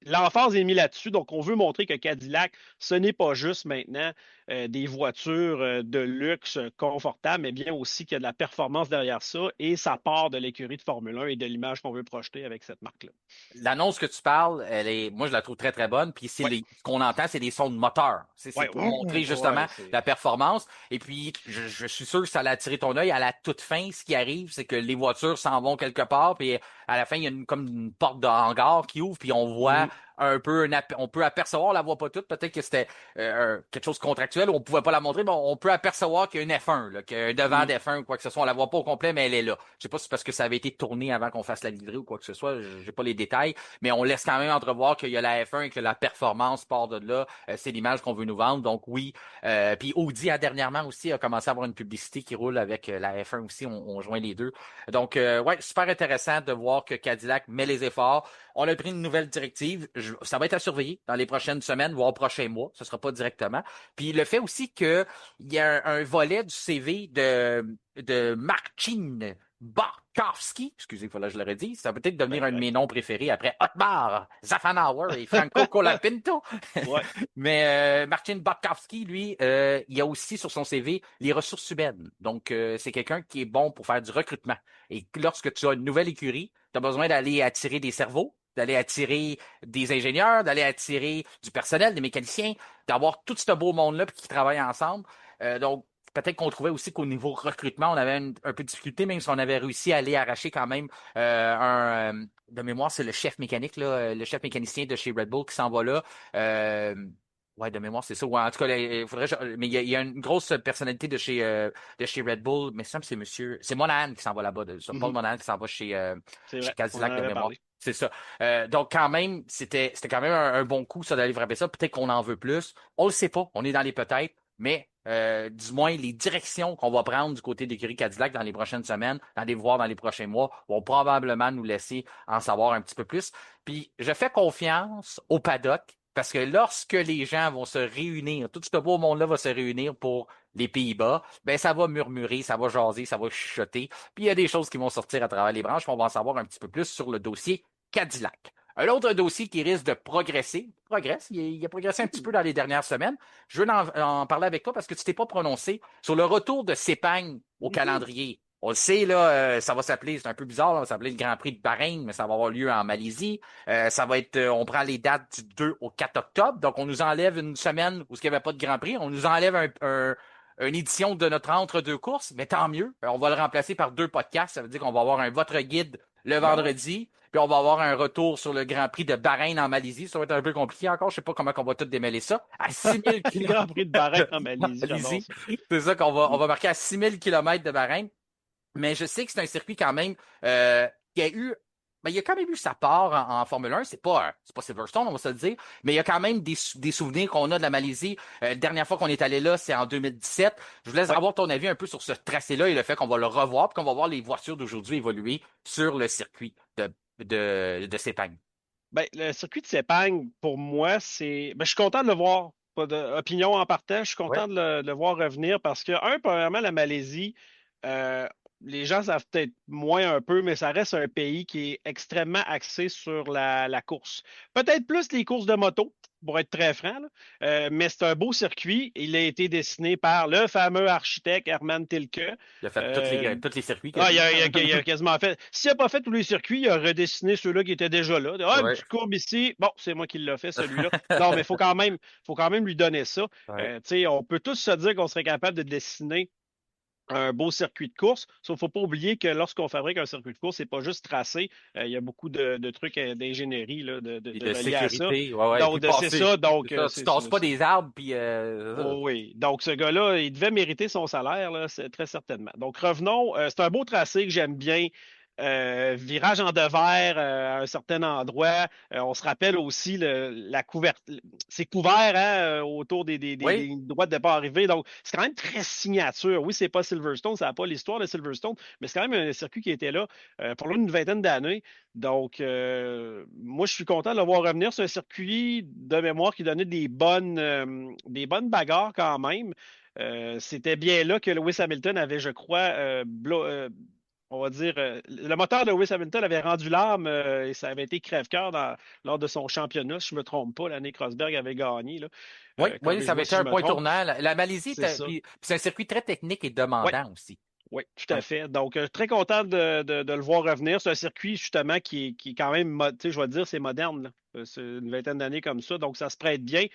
l'emphase est mise là-dessus. Donc, on veut montrer que Cadillac, ce n'est pas juste maintenant des voitures de luxe confortables, mais bien aussi qu'il y a de la performance derrière ça et ça part de l'écurie de Formule 1 et de l'image qu'on veut projeter avec cette marque-là. L'annonce que tu parles, moi, je la trouve très, très bonne. Puis, Ouais. ce qu'on entend, c'est des sons de moteur. C'est Ouais, pour montrer justement ouais, la performance. Et puis, je suis sûr que ça a attiré ton œil. À la toute fin, ce qui arrive, c'est que les voitures s'en vont quelque part. Puis, à la fin, il y a comme une porte de hangar qui ouvre. Puis, on voit un peu, on peut apercevoir, on la voit pas toute. Peut-être que c'était quelque chose de contractuel où on pouvait pas la montrer. Mais on peut apercevoir qu'il y a une F1, là, qu'il y a un devant d'F1 ou quoi que ce soit. On la voit pas au complet, mais elle est là. Je sais pas si c'est parce que ça avait été tourné avant qu'on fasse la livrée ou quoi que ce soit. J'ai pas les détails. Mais on laisse quand même entrevoir qu'il y a la F1 et que la performance part de là. C'est l'image qu'on veut nous vendre. Donc oui. Puis Audi dernièrement aussi a commencé à avoir une publicité qui roule avec la F1 aussi. On joint les deux. Donc ouais, super intéressant de voir que Cadillac met les efforts. On a pris une nouvelle directive. Ça va être à surveiller dans les prochaines semaines, voire prochains mois. Ce sera pas directement. Puis le fait aussi qu'il y a un volet du CV de Marcin Barkowski, excusez, il fallait que je le redise, ça va peut-être devenir un de mes noms préférés après Otmar, Zaffanauer et Franco Colapinto. Ouais. Mais Marcin Barkowski, lui, il a aussi sur son CV les ressources humaines. Donc, c'est quelqu'un qui est bon pour faire du recrutement. Et lorsque tu as une nouvelle écurie, tu as besoin d'aller attirer des cerveaux, d'aller attirer des ingénieurs, d'aller attirer du personnel, des mécaniciens, d'avoir tout ce beau monde-là qui travaille ensemble. Donc, peut-être qu'on trouvait aussi qu'au niveau recrutement, on avait un peu de difficulté, même si on avait réussi à aller arracher quand même de mémoire, c'est le chef mécanique, là, le chef mécanicien de chez Red Bull qui s'en va là. Euh, ouais, de mémoire, c'est ça. Ouais, en tout cas, il faudrait, mais il y a une grosse personnalité de chez Red Bull, mais ça, c'est Monahan qui s'en va là-bas, Paul Monahan qui s'en va C'est chez vrai, on en Cadillac de avait mémoire. parlé. C'est ça. Donc, quand même, c'était quand même un bon coup, ça, d'aller frapper ça. Peut-être qu'on en veut plus. On le sait pas. On est dans les peut-être. Mais du moins, les directions qu'on va prendre du côté d'écurie Cadillac dans les prochaines semaines, dans les voir dans les prochains mois, vont probablement nous laisser en savoir un petit peu plus. Puis, je fais confiance au paddock parce que lorsque les gens vont se réunir, tout ce beau monde-là va se réunir pour les Pays-Bas, ben ça va murmurer, ça va jaser, ça va chuchoter. Puis, il y a des choses qui vont sortir à travers les branches, puis on va en savoir un petit peu plus sur le dossier Cadillac. Un autre dossier qui risque de progresse, il a progressé un petit peu dans les dernières semaines. Je veux en parler avec toi parce que tu t'es pas prononcé sur le retour de Sepang au calendrier. On le sait, là, ça va s'appeler, c'est un peu bizarre, là, ça va s'appeler le Grand Prix de Bahreïn, mais ça va avoir lieu en Malaisie. Ça va être, on prend les dates du 2 au 4 octobre, donc on nous enlève une semaine où il n'y avait pas de Grand Prix, on nous enlève une édition de notre entre-deux courses, mais tant mieux. On va le remplacer par 2 podcasts, ça veut dire qu'on va avoir un Votre Guide le vendredi, puis on va avoir un retour sur le Grand Prix de Bahreïn en Malaisie. Ça va être un peu compliqué encore. Je sais pas comment on va tout démêler ça. À 6000 Le Grand Prix de Bahreïn en km. Malaisie, j'adore ça. C'est ça on va marquer à 6000 km de Bahreïn. Mais je sais que c'est un circuit quand même qui a eu. Ben, il a quand même eu sa part en Formule 1. C'est pas Silverstone, on va se le dire. Mais il y a quand même des souvenirs qu'on a de la Malaisie. La dernière fois qu'on est allé là, c'est en 2017. Je vous laisse avoir ton avis un peu sur ce tracé-là et le fait qu'on va le revoir puis qu'on va voir les voitures d'aujourd'hui évoluer sur le circuit de Sepang. Ben, le circuit de Sepang, pour moi, je suis content de le voir. Pas d'opinion en partage. Je suis Ouais. content de le voir revenir parce que, premièrement, la Malaisie, euh, les gens savent peut-être moins un peu, mais ça reste un pays qui est extrêmement axé sur la course. Peut-être plus les courses de moto, pour être très franc, là. Mais c'est un beau circuit. Il a été dessiné par le fameux architecte Herman Tilke. Il a fait Euh, tous les circuits il quasiment. a quasiment fait. S'il n'a pas fait tous les circuits, il a redessiné ceux-là qui étaient déjà là. Une Ouais. petite courbe ici. Bon, c'est moi qui l'ai fait, celui-là. Non, mais il faut quand même lui donner ça. Ouais. On peut tous se dire qu'on serait capable de dessiner un beau circuit de course. Sauf qu'il ne faut pas oublier que lorsqu'on fabrique un circuit de course, c'est pas juste tracé. Il y a beaucoup de trucs d'ingénierie là, Puis de de reliés à ça. sécurité. Ouais, ouais. Puis Donc, c'est passer. ça. Donc, C'est ça. Tu tasses pas des arbres, puis oh oui. Donc, ce gars-là, il devait mériter son salaire, là, très certainement. Donc, revenons. C'est un beau tracé que j'aime bien. virage en devers à un certain endroit. On se rappelle aussi la couverture. C'est couvert hein, autour Oui, des droits de départ-arrivée. Donc, c'est quand même très signature. Oui, c'est pas Silverstone, ça n'a pas l'histoire de Silverstone, mais c'est quand même un circuit qui était là pendant une vingtaine d'années. Donc, moi, je suis content de le voir revenir. C'est un circuit de mémoire qui donnait des bonnes bagarres quand même. C'était bien là que Lewis Hamilton avait, je crois, on va dire, le moteur de Lewis Hamilton avait rendu l'âme et ça avait été crève-cœur lors de son championnat, si je ne me trompe pas, l'année que Rosberg avait gagné. Là. oui, oui, ça Corrige-moi avait été si je un me point trompe. tournant. La Malaisie, C'est ça. puis c'est un circuit très technique et Oui, demandant aussi. oui, tout à fait. Donc, très content de le voir revenir. C'est un circuit, justement, qui est quand même, tu sais, je vais dire, c'est moderne. Là. C'est une vingtaine d'années comme ça, donc ça se prête bien.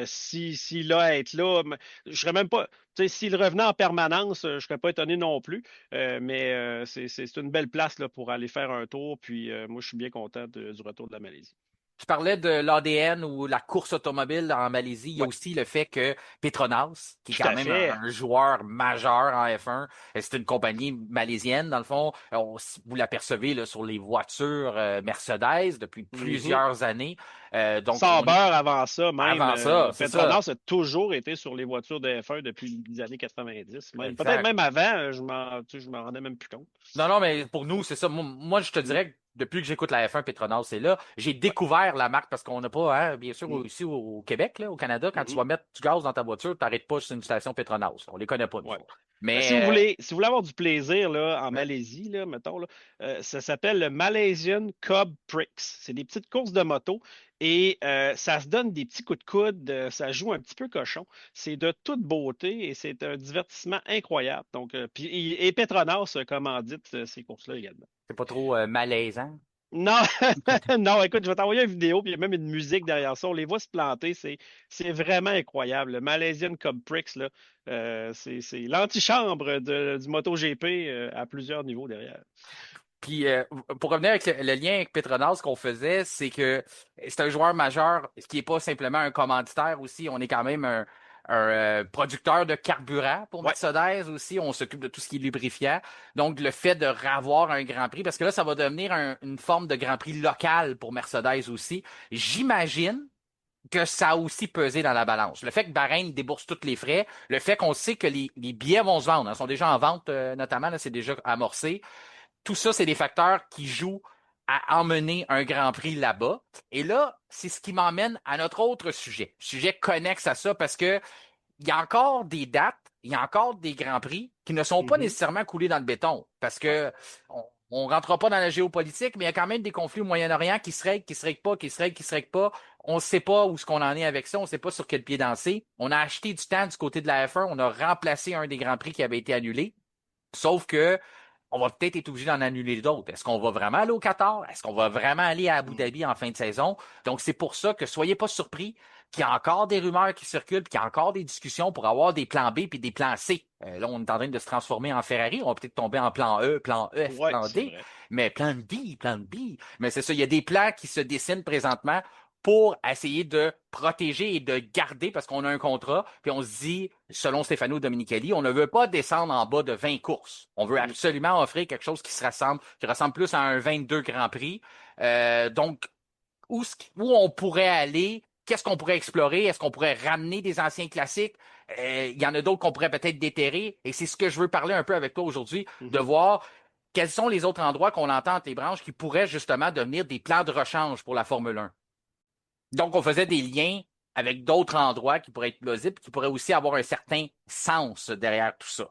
S'il a à être là, je serais même pas, tu sais, s'il revenait en permanence, je serais pas étonné non plus. Mais c'est une belle place là, pour aller faire un tour. Puis moi, je suis bien content du retour de la Malaisie. Je parlais de l'ADN ou la course automobile en Malaisie. Il y a Oui, aussi le fait que Petronas, qui est tout quand à même fait. un joueur majeur en F1, c'est une compagnie malaisienne, dans le fond. Vous l'apercevez là, sur les voitures Mercedes depuis Mhm. plusieurs années. Donc, Sauber, on est avant ça, même, avant ça, c'est ça. Petronas a toujours été sur les voitures de F1 depuis les années 90. Même, peut-être Exact. même avant, je m'en rendais même plus compte. Non, non, mais pour nous, c'est ça. Moi, je te Mm, dirais que depuis que j'écoute la F1 Petronas, c'est là. J'ai découvert la marque parce qu'on n'a pas, hein, bien sûr, mm, ici au Québec, là, au Canada, quand tu mhm. vas mettre du gaz dans ta voiture, tu n'arrêtes pas sur une station Petronas. On les connaît pas, nous Ouais. autres. Si Mais vous voulez avoir du plaisir là, en ouais, Malaisie, là, mettons, là, ça s'appelle le Malaysian Cub Prix. C'est des petites courses de moto et ça se donne des petits coups de coude, ça joue un petit peu cochon. C'est de toute beauté et c'est un divertissement incroyable. Donc, et Petronas commandite ces courses-là également. c'est pas trop malaisant. Non, non, écoute, je vais t'envoyer une vidéo, puis il y a même une musique derrière ça. On les voit se planter, c'est vraiment incroyable. Le Malaysian Cub Prix, là, c'est l'antichambre du MotoGP à plusieurs niveaux derrière. Puis pour revenir avec le lien avec Petronas, ce qu'on faisait, c'est que c'est un joueur majeur, ce qui n'est pas simplement un commanditaire aussi. On est quand même un producteur de carburant pour Ouais. Mercedes aussi. On s'occupe de tout ce qui est lubrifiant. Donc, le fait de ravoir un Grand Prix, parce que là, ça va devenir une forme de Grand Prix local pour Mercedes aussi. J'imagine que ça a aussi pesé dans la balance. Le fait que Bahreïn débourse tous les frais, le fait qu'on sait que les billets vont se vendre, hein, sont déjà en vente notamment, là, c'est déjà amorcé. Tout ça, c'est des facteurs qui jouent à emmener un Grand Prix là-bas. Et là, c'est ce qui m'emmène à notre autre sujet connexe à ça, parce que il y a encore des dates, il y a encore des Grands Prix qui ne sont pas Mhm. nécessairement coulés dans le béton, parce Ouais. que on rentrera pas dans la géopolitique, mais il y a quand même des conflits au Moyen-Orient qui se règlent pas, qui se règlent pas. On ne sait pas où ce qu'on en est avec ça, on ne sait pas sur quel pied danser. On a acheté du temps du côté de la F1, on a remplacé un des Grands Prix qui avait été annulé. Sauf que on va peut-être être obligé d'en annuler d'autres. Est-ce qu'on va vraiment aller au Qatar? Est-ce qu'on va vraiment aller à Abu Dhabi en fin de saison? Donc, c'est pour ça que soyez pas surpris qu'il y a encore des rumeurs qui circulent, puis qu'il y a encore des discussions pour avoir des plans B puis des plans C. Là, on est en train de se transformer en Ferrari. On va peut-être tomber en plan E, plan F, Ouais, plan c'est D, vrai. mais plan B, plan B. Mais c'est ça, il y a des plans qui se dessinent présentement pour essayer de protéger et de garder, parce qu'on a un contrat, puis on se dit, selon Stefano Domenicali, on ne veut pas descendre en bas de 20 courses. On veut Mm. absolument offrir quelque chose qui ressemble plus à un 22 Grand Prix. Donc, où on pourrait aller, qu'est-ce qu'on pourrait explorer, est-ce qu'on pourrait ramener des anciens classiques? Il y en a d'autres qu'on pourrait peut-être déterrer, et c'est ce que je veux parler un peu avec toi aujourd'hui, de Mhm. voir quels sont les autres endroits qu'on entend entre les branches qui pourraient justement devenir des plans de rechange pour la Formule 1. Donc, on faisait des liens avec d'autres endroits qui pourraient être plausibles, qui pourraient aussi avoir un certain sens derrière tout ça.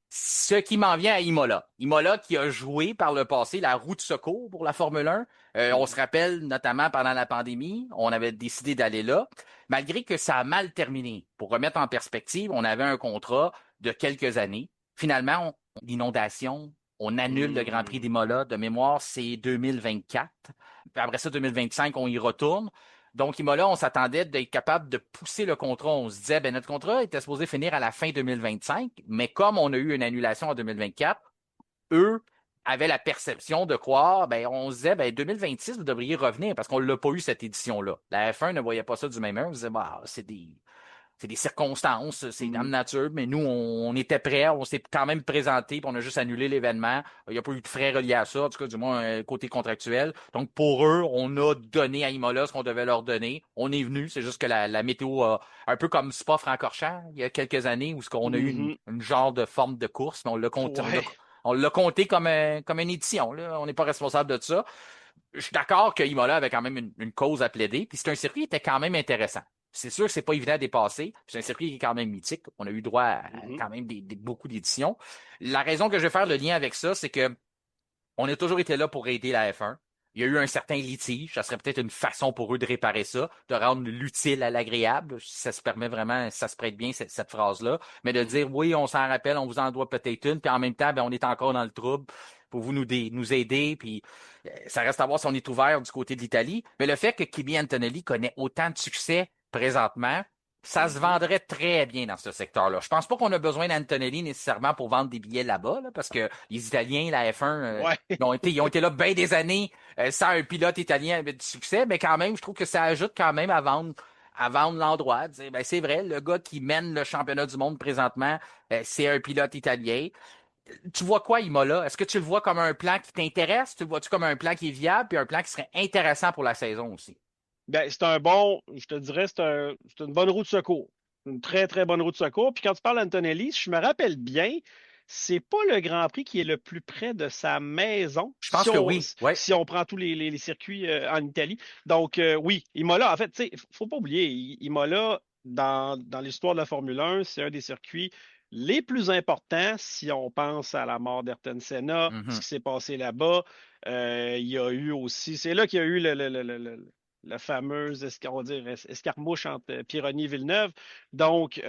Ce qui m'en vient à Imola. Imola qui a joué par le passé la roue de secours pour la Formule 1. On se Mhm. rappelle notamment pendant la pandémie, on avait décidé d'aller là, malgré que ça a mal terminé. Pour remettre en perspective, on avait un contrat de quelques années. Finalement, l'inondation, on annule le Grand Prix Mm. d'Imola. De mémoire, c'est 2024. Puis après ça, 2025, on y retourne. Donc, Imola, on s'attendait d'être capable de pousser le contrat. On se disait, ben, notre contrat était supposé finir à la fin 2025, mais comme on a eu une annulation en 2024, eux avaient la perception de croire, ben, on se disait, ben, 2026, vous devriez revenir parce qu'on l'a pas eu cette édition-là. La F1 ne voyait pas ça du même œil. On se disait, bah, c'est des circonstances, c'est dans la Mhm. nature, mais nous, on était prêts, on s'est quand même présenté, puis on a juste annulé l'événement. Il n'y a pas eu de frais reliés à ça, en tout cas, du moins, côté contractuel. Donc, pour eux, on a donné à Imola ce qu'on devait leur donner. On est venu, c'est juste que la météo a, un peu comme Spa-Francorchamps, il y a quelques années, où on a eu Mhm. une genre de forme de course, mais Ouais. on l'a compté comme une édition, là. On n'est pas responsable de ça. Je suis d'accord que Imola avait quand même une cause à plaider, puis c'est un circuit qui était quand même intéressant. C'est sûr que c'est pas évident à dépasser. C'est un circuit qui est quand même mythique. On a eu droit à Mhm. quand même beaucoup d'éditions. La raison que je vais faire le lien avec ça, c'est que on a toujours été là pour aider la F1. Il y a eu un certain litige. Ça serait peut-être une façon pour eux de réparer ça, de rendre l'utile à l'agréable. Ça se permet vraiment, ça se prête bien, cette phrase-là. Mais de dire, oui, on s'en rappelle, on vous en doit peut-être une, puis en même temps, ben, on est encore dans le trouble pour vous nous aider, puis ça reste à voir si on est ouvert du côté de l'Italie. Mais le fait que Kimi Antonelli connaît autant de succès présentement, ça se Mhm. vendrait très bien dans ce secteur-là. Je pense pas qu'on a besoin d'Antonelli nécessairement pour vendre des billets là-bas, là, parce que les Italiens, la F1, Ouais. ils ont été là bien des années sans un pilote italien avec du succès, mais quand même, je trouve que ça ajoute quand même à vendre l'endroit. Dire, ben, c'est vrai, le gars qui mène le championnat du monde présentement, c'est un pilote italien. Tu vois quoi, Imola? Est-ce que tu le vois comme un plan qui t'intéresse? Tu le vois-tu comme un plan qui est viable, puis un plan qui serait intéressant pour la saison aussi? Ben, je te dirais, c'est une bonne roue de secours. Une très, très bonne roue de secours. Puis quand tu parles d'Antonelli, si je me rappelle bien, c'est pas le Grand Prix qui est le plus près de sa maison, Je pense que oui. Ouais. si on prend tous les circuits en Italie. Donc, oui, Imola, en fait, tu sais, faut pas oublier, Imola, dans l'histoire de la Formule 1, c'est un des circuits les plus importants si on pense à la mort d'Ayrton Senna, ce Mhm. qui s'est passé là-bas. Il y a eu aussi, c'est là qu'il y a eu la fameuse on va dire, escarmouche entre Pironi et Villeneuve. Donc,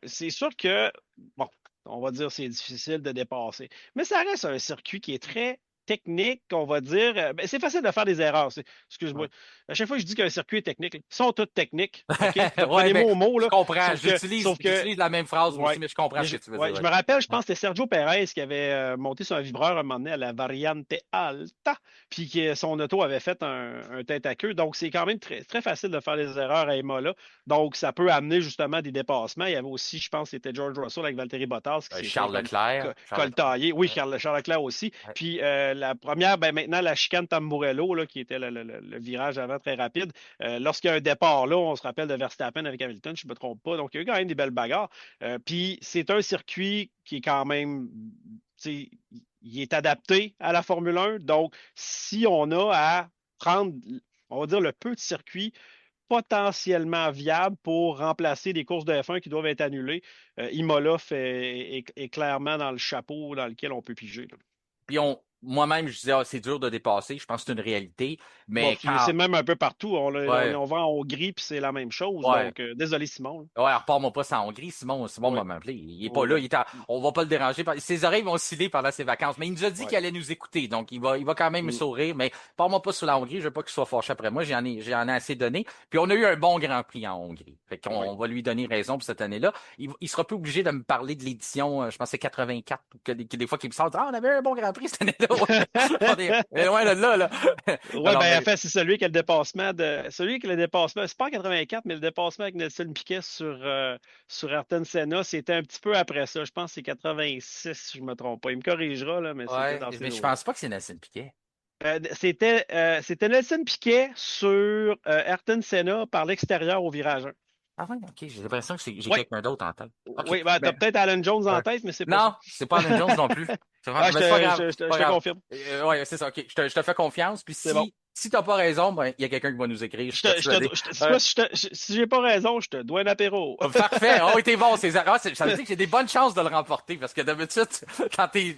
c'est sûr que, bon, on va dire c'est difficile de dépasser. Mais ça reste un circuit qui est très technique, on va dire. Ben, c'est facile de faire des erreurs. Excuse-moi. Ouais. À chaque fois que je dis qu'un circuit est technique, ils sont tous techniques. OK? Ouais, Prenez-moi ben, au mot, je là. comprends. Sauf que J'utilise la même phrase moi aussi, Ouais. mais je comprends Mais ce que tu veux dire. ouais, je Ouais. me rappelle, je Ouais. pense que c'était Sergio Perez qui avait monté sur un vibreur un moment donné à la Variante Alta, puis que son auto avait fait un tête à queue. Donc, c'est quand même très, très facile de faire des erreurs à Imola. Donc, ça peut amener justement des dépassements. Il y avait aussi, je pense, c'était George Russell avec Valtteri Bottas qui s'est fait Charles Leclerc. Charles Leclerc. coltailler. Oui, Ouais. Charles Leclerc aussi. Ouais. Puis la première, ben maintenant, la chicane Tamburello, là, qui était le virage avant très rapide. Lorsqu'il y a un départ là, on se rappelle de Verstappen avec Hamilton, je ne me trompe pas. Donc, il y a eu quand même des belles bagarres. Puis c'est un circuit qui est quand même, tu sais, il est adapté à la Formule 1. Donc, si on a à prendre, on va dire, le peu de circuits potentiellement viables pour remplacer des courses de F1 qui doivent être annulées, Imola est clairement dans le chapeau dans lequel on peut piger, là. Puis moi-même, je disais, ah, c'est dur de dépasser. Je pense que c'est une réalité. Bon, Mais c'est quand, même un peu partout. ouais, On va en Hongrie, puis c'est la même chose. ouais. Donc, désolé, Simon. Ouais, repars-moi pas sans Hongrie. Simon Oui, m'a appelé. Il est pas là. oui, On va pas le déranger. Ses oreilles vont osciller pendant ses vacances. Mais il nous a dit oui. qu'il allait nous écouter. Donc, il va quand même me sourire. Mais pars-moi pas sur la Hongrie. Je veux pas qu'il soit fâché après moi. J'en ai assez donné. Puis on a eu un bon Grand Prix en Hongrie. Fait qu'on Oui. on va lui donner raison pour cette année-là. Il sera plus obligé de me parler de l'édition, je pense que c'est 84, que des fois qu'il me sort, ah, on avait un bon Grand Prix cette année-là. On est loin de là, là. Non, Oui, non, ben, en mais fait, c'est celui qui a le dépassement celui qui a le dépassement, c'est pas en 84, mais le dépassement avec Nelson Piquet sur Ayrton Senna, c'était un petit peu après ça. Je pense que c'est 86, si je me trompe pas. Il me corrigera, là, mais c'était ouais, dans ces mais je eaux-là. pense pas que c'est Nelson Piquet. C'était Nelson Piquet sur Ayrton Senna par l'extérieur au virage 1. Ah ouais, ok, j'ai l'impression que j'ai Oui, quelqu'un d'autre en tête. OK. oui, ben, t'as Ben, peut-être Alan Jones en ouais. tête, mais c'est pas ça. Non, c'est pas Alan Jones non plus. Ah, Mais c'est pas grave. je Pas te grave. confirme. Ouais, c'est ça. OK. Je te fais confiance. Puis C'est bon. si t'as pas raison, ben, il y a quelqu'un qui va nous écrire. Je suis persuadé. C'est Ouais. quoi, si j'ai pas raison, je te dois un apéro. Parfait. Oh, t'es bon, César. Ah, ça veut dire que j'ai des bonnes chances de le remporter parce que d'habitude,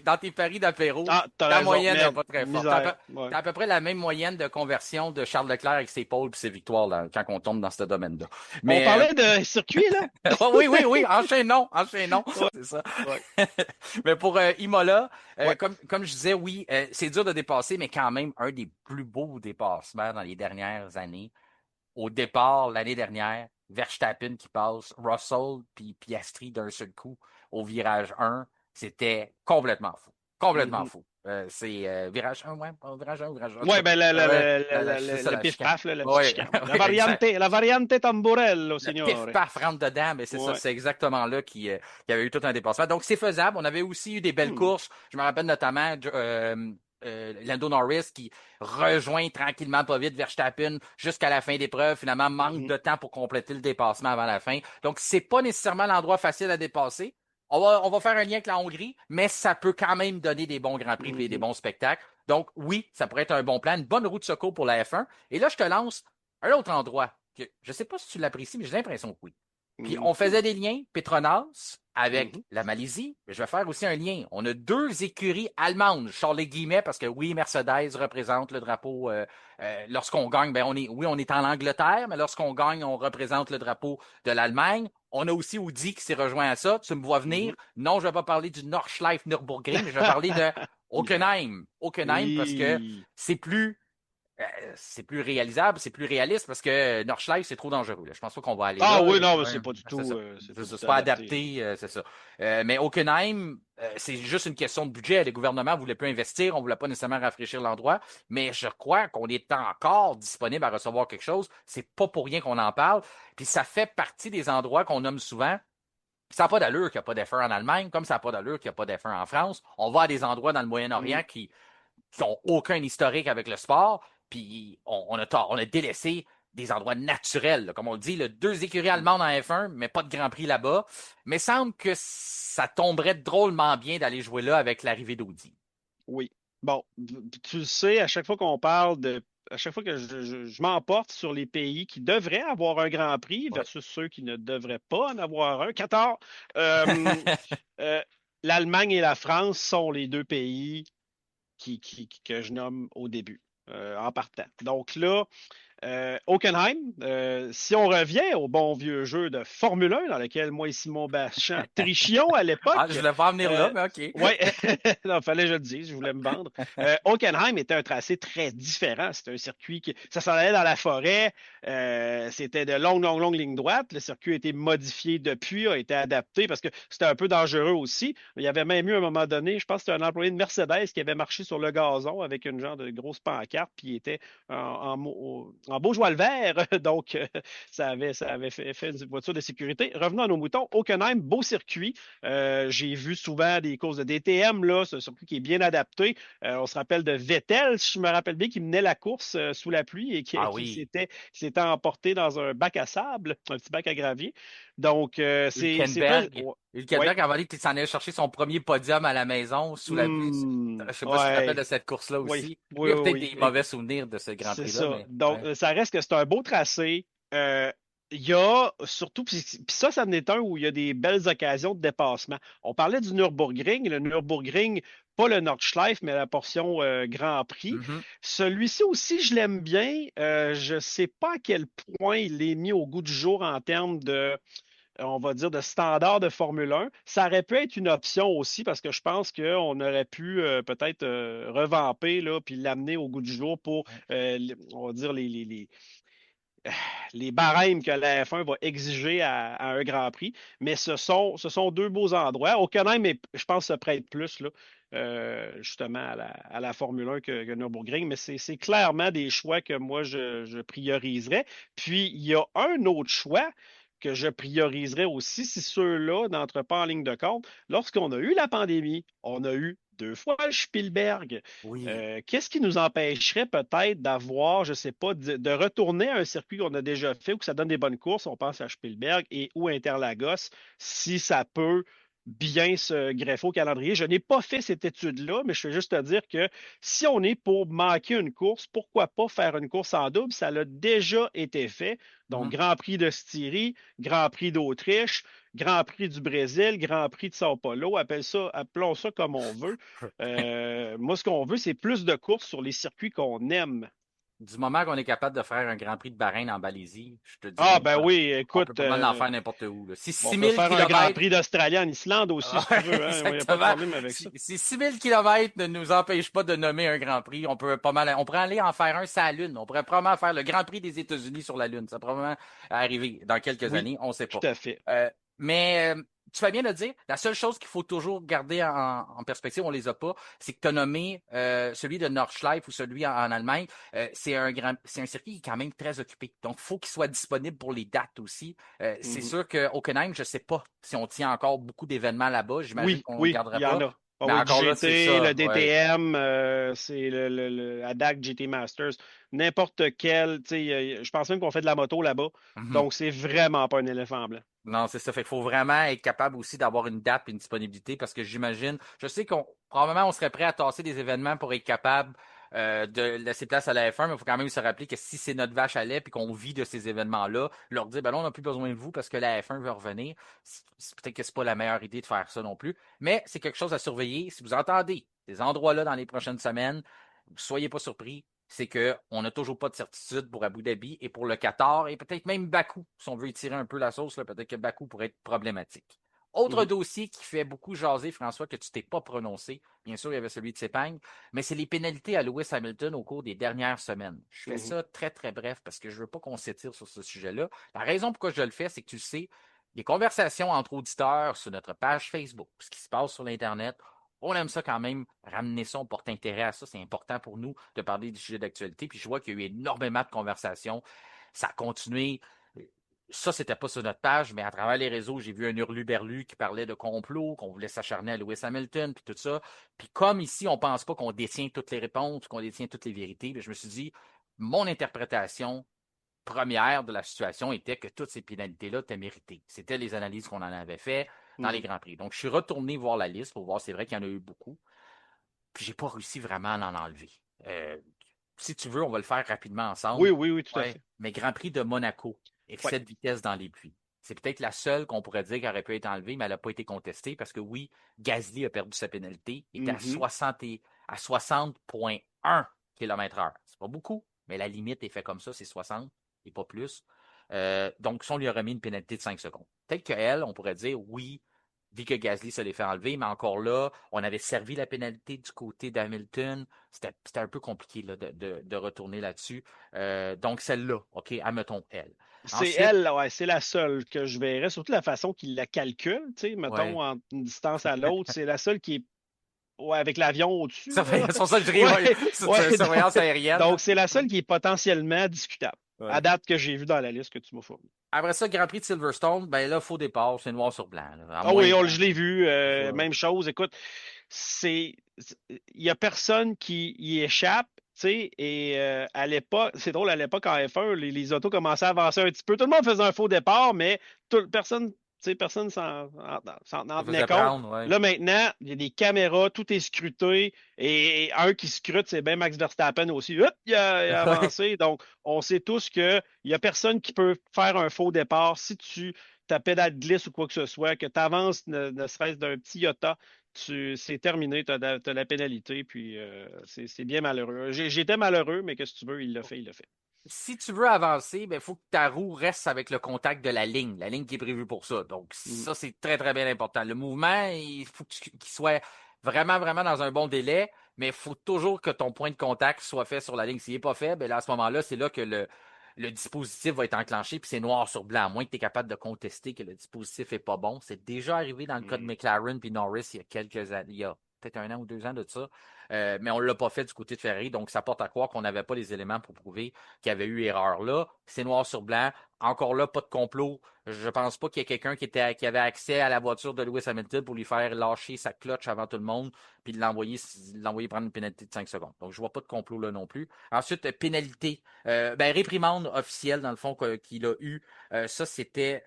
dans tes paris d'apéro, Ah, t'as ta raison. moyenne n'est Merde. pas très forte. Misère. Ouais. T'as à peu près la même moyenne de conversion de Charles Leclerc avec ses pôles et ses victoires là, quand on tombe dans ce domaine-là. On Mais parlait de circuit, là? oui, enchaînons, Ouais, c'est ça. ouais, Mais pour Imola, ouais. comme je disais, oui, c'est dur de dépasser, mais quand même un des plus beaux dépassements dans les dernières années. Au départ, l'année dernière, Verstappen qui passe, Russell puis Piastri d'un seul coup au virage 1, c'était complètement fou. Complètement fou. C'est virage 1, ouais, virage 1, virage 2. Oui, ben C'est ça, le la chicane. pif-paf, la petite Oui, chicane. exact. La variante tamburello, Le signore. pif-paf rentre dedans, mais c'est ça, Ouais. c'est exactement là qu'il y avait eu tout un dépassement. Donc, c'est faisable. On avait aussi eu des belles courses. Je me rappelle notamment Lando Norris qui rejoint tranquillement, pas vite, Verstappen jusqu'à la fin d'épreuve. Finalement, manque de temps pour compléter le dépassement avant la fin. Donc, c'est pas nécessairement l'endroit facile à dépasser. On va faire un lien avec la Hongrie, mais ça peut quand même donner des bons Grands Prix et des bons spectacles. Donc, oui, ça pourrait être un bon plan, une bonne roue de secours pour la F1. Et là, je te lance un autre endroit que je ne sais pas si tu l'apprécies, mais j'ai l'impression que oui. Puis on faisait des liens, Petronas avec la Malaisie, mais je vais faire aussi un lien. On a 2 écuries allemandes, je sors les guillemets parce que oui, Mercedes représente le drapeau. Lorsqu'on gagne, ben on est en Angleterre, mais lorsqu'on gagne, on représente le drapeau de l'Allemagne. On a aussi Audi qui s'est rejoint à ça. Tu me vois venir. Non, je ne vais pas parler du Nordschleife Nürburgring, mais je vais parler de Hockenheim. Hockenheim parce que c'est plus réalisable, c'est plus réaliste parce que Nordschleife, c'est trop dangereux. Là. Je pense pas qu'on va aller là. Ah oui, non, c'est pas du tout. C'est pas adapté, c'est ça. Mais Hockenheim, c'est juste une question de budget. Les gouvernements ne voulaient plus investir, on ne voulait pas nécessairement rafraîchir l'endroit. Mais je crois qu'on est encore disponible à recevoir quelque chose. C'est pas pour rien qu'on en parle. Puis ça fait partie des endroits qu'on nomme souvent. Ça n'a pas d'allure qu'il n'y a pas d'F1 en Allemagne, comme ça n'a pas d'allure qu'il n'y a pas d'F1 en France. On va à des endroits dans le Moyen-Orient qui n'ont aucun historique avec le sport. Puis on a délaissé des endroits naturels, là, comme on le dit, 2 écuries allemandes en F1, mais pas de Grand Prix là-bas. Mais il semble que ça tomberait drôlement bien d'aller jouer là avec l'arrivée d'Audi. Oui. Bon, tu le sais, à chaque fois qu'on parle à chaque fois que je m'emporte sur les pays qui devraient avoir un Grand Prix versus ceux qui ne devraient pas en avoir un. Qatar, l'Allemagne et la France sont les 2 pays que je nomme au début, en partant. Donc là, Hockenheim, si on revient au bon vieux jeu de Formule 1 dans lequel moi et Simon Bachand trichions à l'époque. Je voulais pas en venir là, mais OK. Oui, il fallait que je le dise, je voulais me vendre. Hockenheim était un tracé très différent. C'était un circuit qui ça s'en allait dans la forêt. C'était de longues lignes droites. Le circuit a été modifié depuis, a été adapté parce que c'était un peu dangereux aussi. Il y avait même eu à un moment donné, je pense que c'était un employé de Mercedes qui avait marché sur le gazon avec une genre de grosse pancarte, puis il était en beau joie le vert, donc ça avait fait une voiture de sécurité. Revenons à nos moutons. Hockenheim, beau circuit. J'ai vu souvent des courses de DTM, là, ce circuit qui est bien adapté. On se rappelle de Vettel, si je me rappelle bien, qui menait la course sous la pluie et qui s'était emporté dans un bac à sable, un petit bac à gravier. Donc, Hülkenberg a dit qu'il s'en allait chercher son premier podium à la maison sous la pluie. Je ne sais pas si tu te rappelles de cette course-là aussi. Il y a peut-être des mauvais souvenirs de ce Grand Prix-là. Ça. Mais, donc, ça reste que c'est un beau tracé. Il y a surtout, puis ça en est un où il y a des belles occasions de dépassement. On parlait du Nürburgring. Le Nürburgring, pas le Nordschleife, mais la portion Grand Prix. Celui-ci aussi, je l'aime bien. Je ne sais pas à quel point il est mis au goût du jour en termes de on va dire, de standard de Formule 1. Ça aurait pu être une option aussi parce que je pense qu'on aurait pu peut-être revamper là, puis l'amener au goût du jour pour, on va dire, les barèmes que la F1 va exiger à un Grand Prix. Mais ce sont 2 beaux endroits. Hockenheim, je pense, se prête plus là, justement à la Formule 1 que Nürburgring. Mais c'est clairement des choix que moi, je prioriserais. Puis, il y a un autre choix que je prioriserais aussi si ceux-là n'entrent pas en ligne de compte. Lorsqu'on a eu la pandémie, on a eu 2 fois le Spielberg. Oui. Qu'est-ce qui nous empêcherait peut-être d'avoir, je ne sais pas, de retourner à un circuit qu'on a déjà fait ou que ça donne des bonnes courses? On pense à Spielberg et ou Interlagos, si ça peut bien se greffer au calendrier. Je n'ai pas fait cette étude-là, mais je veux juste te dire que si on est pour manquer une course, pourquoi pas faire une course en double? Ça a déjà été fait. Donc, Grand Prix de Styrie, Grand Prix d'Autriche, Grand Prix du Brésil, Grand Prix de São Paulo, appelons ça comme on veut. Moi, ce qu'on veut, c'est plus de courses sur les circuits qu'on aime. Du moment qu'on est capable de faire un Grand Prix de Bahreïn en Balaisie, je te dis. Ah, ben oui, écoute. On peut pas en faire n'importe où. Là. Si on peut faire un Grand Prix d'Australie en Islande aussi, si tu veux. Il n'y a pas de problème avec ça. Si 6000 km ne nous empêche pas de nommer un Grand Prix, on pourrait aller en faire un sur la Lune. On pourrait probablement faire le Grand Prix des États-Unis sur la Lune. Ça va probablement arriver dans quelques années, on ne sait pas. Tout à fait. Mais tu fais bien de le dire. La seule chose qu'il faut toujours garder en perspective, on les a pas, c'est que tu as nommé celui de Nordschleife ou celui en Allemagne. C'est un circuit qui est quand même très occupé. Donc, il faut qu'il soit disponible pour les dates aussi. C'est Mhm. sûr que Hockenheim, je ne sais pas si on tient encore beaucoup d'événements là-bas. J'imagine Oui, qu'on ne le oui, il garderait y en pas. a. Ah Mais oui, du encore là, c'est GT, le ça. Ouais. DTM, c'est le ADAC GT Masters, n'importe quel. Tu sais, je pense même qu'on fait de la moto là-bas. Mhm. Donc, c'est vraiment pas un éléphant blanc. Non, c'est ça. Fait qu'il faut vraiment être capable aussi d'avoir une date et une disponibilité parce que j'imagine, je sais qu'on probablement on serait prêt à tasser des événements pour être capable de laisser place à la F1, mais il faut quand même se rappeler que si c'est notre vache à lait et qu'on vit de ces événements-là, leur dire ben là, on n'a plus besoin de vous parce que la F1 veut revenir. Peut-être que c'est pas la meilleure idée de faire ça non plus. Mais c'est quelque chose à surveiller. Si vous entendez ces endroits-là dans les prochaines semaines, soyez pas surpris, c'est qu'on n'a toujours pas de certitude pour Abu Dhabi et pour le Qatar et peut-être même Bakou. Si on veut étirer un peu la sauce, peut-être que Bakou pourrait être problématique. Autre Mhm. dossier qui fait beaucoup jaser, François, que tu t'es pas prononcé, bien sûr, il y avait celui de Sepang, mais c'est les pénalités à Lewis Hamilton au cours des dernières semaines. Je fais Mhm. ça très, très bref parce que je veux pas qu'on s'étire sur ce sujet-là. La raison pourquoi je le fais, c'est que tu le sais, les conversations entre auditeurs sur notre page Facebook, ce qui se passe sur l'Internet, on aime ça quand même, ramener ça, on porte intérêt à ça. C'est important pour nous de parler du sujet d'actualité. Puis je vois qu'il y a eu énormément de conversations. Ça a continué. Ça, c'était pas sur notre page, mais à travers les réseaux, j'ai vu un hurluberlu qui parlait de complot, qu'on voulait s'acharner à Lewis Hamilton, puis tout ça. Puis comme ici, on pense pas qu'on détient toutes les réponses, qu'on détient toutes les vérités, je me suis dit, mon interprétation première de la situation était que toutes ces pénalités-là étaient méritées. C'était les analyses qu'on en avait fait dans les Mhm. Grands Prix. Donc, je suis retourné voir la liste pour voir, c'est vrai qu'il y en a eu beaucoup. Puis, j'ai pas réussi vraiment à en enlever. Euh, si tu veux, on va le faire rapidement ensemble. Oui, oui, oui, tout à Ouais. fait. Mais Grand Prix de Monaco, Ouais. excès de vitesse dans les pluies. C'est peut-être la seule qu'on pourrait dire qui aurait pu être enlevée, mais elle n'a pas été contestée parce que oui, Gasly a perdu sa pénalité. Il était Mhm. à 60,1 km/h. C'est pas beaucoup, mais la limite est faite comme ça, c'est 60 et pas plus. Donc, si on lui aurait mis une pénalité de 5 secondes. Peut-être qu'elle, on pourrait dire oui, vu que Gasly se l'est fait enlever, mais encore là, on avait servi la pénalité du côté d'Hamilton. C'était un peu compliqué là, de retourner là-dessus. Donc, celle-là, OK, admettons elle. C'est Ensuite, elle, ouais, c'est la seule que je verrais, surtout la façon qu'il la calcule, tu sais, ouais. mettons, entre une distance à l'autre, c'est la seule qui est ouais, avec l'avion au-dessus, Ça là. fait, c'est pour ça que je ris, Ouais, ouais. ouais, Cette surveillance aérienne. donc Là. c'est la seule qui est potentiellement discutable, à Ouais. date que j'ai vu dans la liste que tu m'as fournie. Après ça, Grand Prix de Silverstone, ben là, faux départ, c'est noir sur blanc. Là. À Ah moins oui, que. je l'ai vu, C'est ça. même chose. Écoute, il y a personne qui y échappe, tu sais, et à l'époque, c'est drôle, à l'époque en F1, les autos commençaient à avancer un petit peu. Tout le monde faisait un faux départ, mais personne, tu sais, personne s'en Ça tenait faisait compte. prendre, ouais. Là, maintenant, il y a des caméras, tout est scruté, et un qui scrute, c'est bien Max Verstappen aussi. Hop, il a Ouais. avancé. Donc, on sait tous qu'il n'y a personne qui peut faire un faux départ si ta pédale glisse ou quoi que ce soit, que tu avances ne serait-ce d'un petit iota, c'est terminé, tu as, la pénalité, puis c'est bien malheureux. J'étais malheureux, mais qu'est-ce que tu veux, il l'a fait, il l'a fait. Si tu veux avancer, il faut que ta roue reste avec le contact de la ligne qui est prévue pour ça. Donc, Mhm. ça, c'est très, très bien important. Le mouvement, il faut qu'il soit vraiment, vraiment dans un bon délai, mais il faut toujours que ton point de contact soit fait sur la ligne. S'il n'est pas fait, ben là, à ce moment-là, c'est là que le dispositif va être enclenché, puis c'est noir sur blanc. À moins que tu es capable de contester que le dispositif n'est pas bon. C'est déjà arrivé dans le cas de Mhm. McLaren puis Norris il y a quelques années, il y a peut-être 1 an ou 2 ans de ça. Mais on ne l'a pas fait du côté de Ferrari, donc ça porte à croire qu'on n'avait pas les éléments pour prouver qu'il y avait eu erreur là. C'est noir sur blanc. Encore là, pas de complot. Je pense pas qu'il y ait quelqu'un qui avait accès à la voiture de Lewis Hamilton pour lui faire lâcher sa clutch avant tout le monde puis l'envoyer prendre une pénalité de 5 secondes. Donc, je vois pas de complot là non plus. Ensuite, pénalité. Réprimande officielle, dans le fond, qu'il a eu. Ça, c'était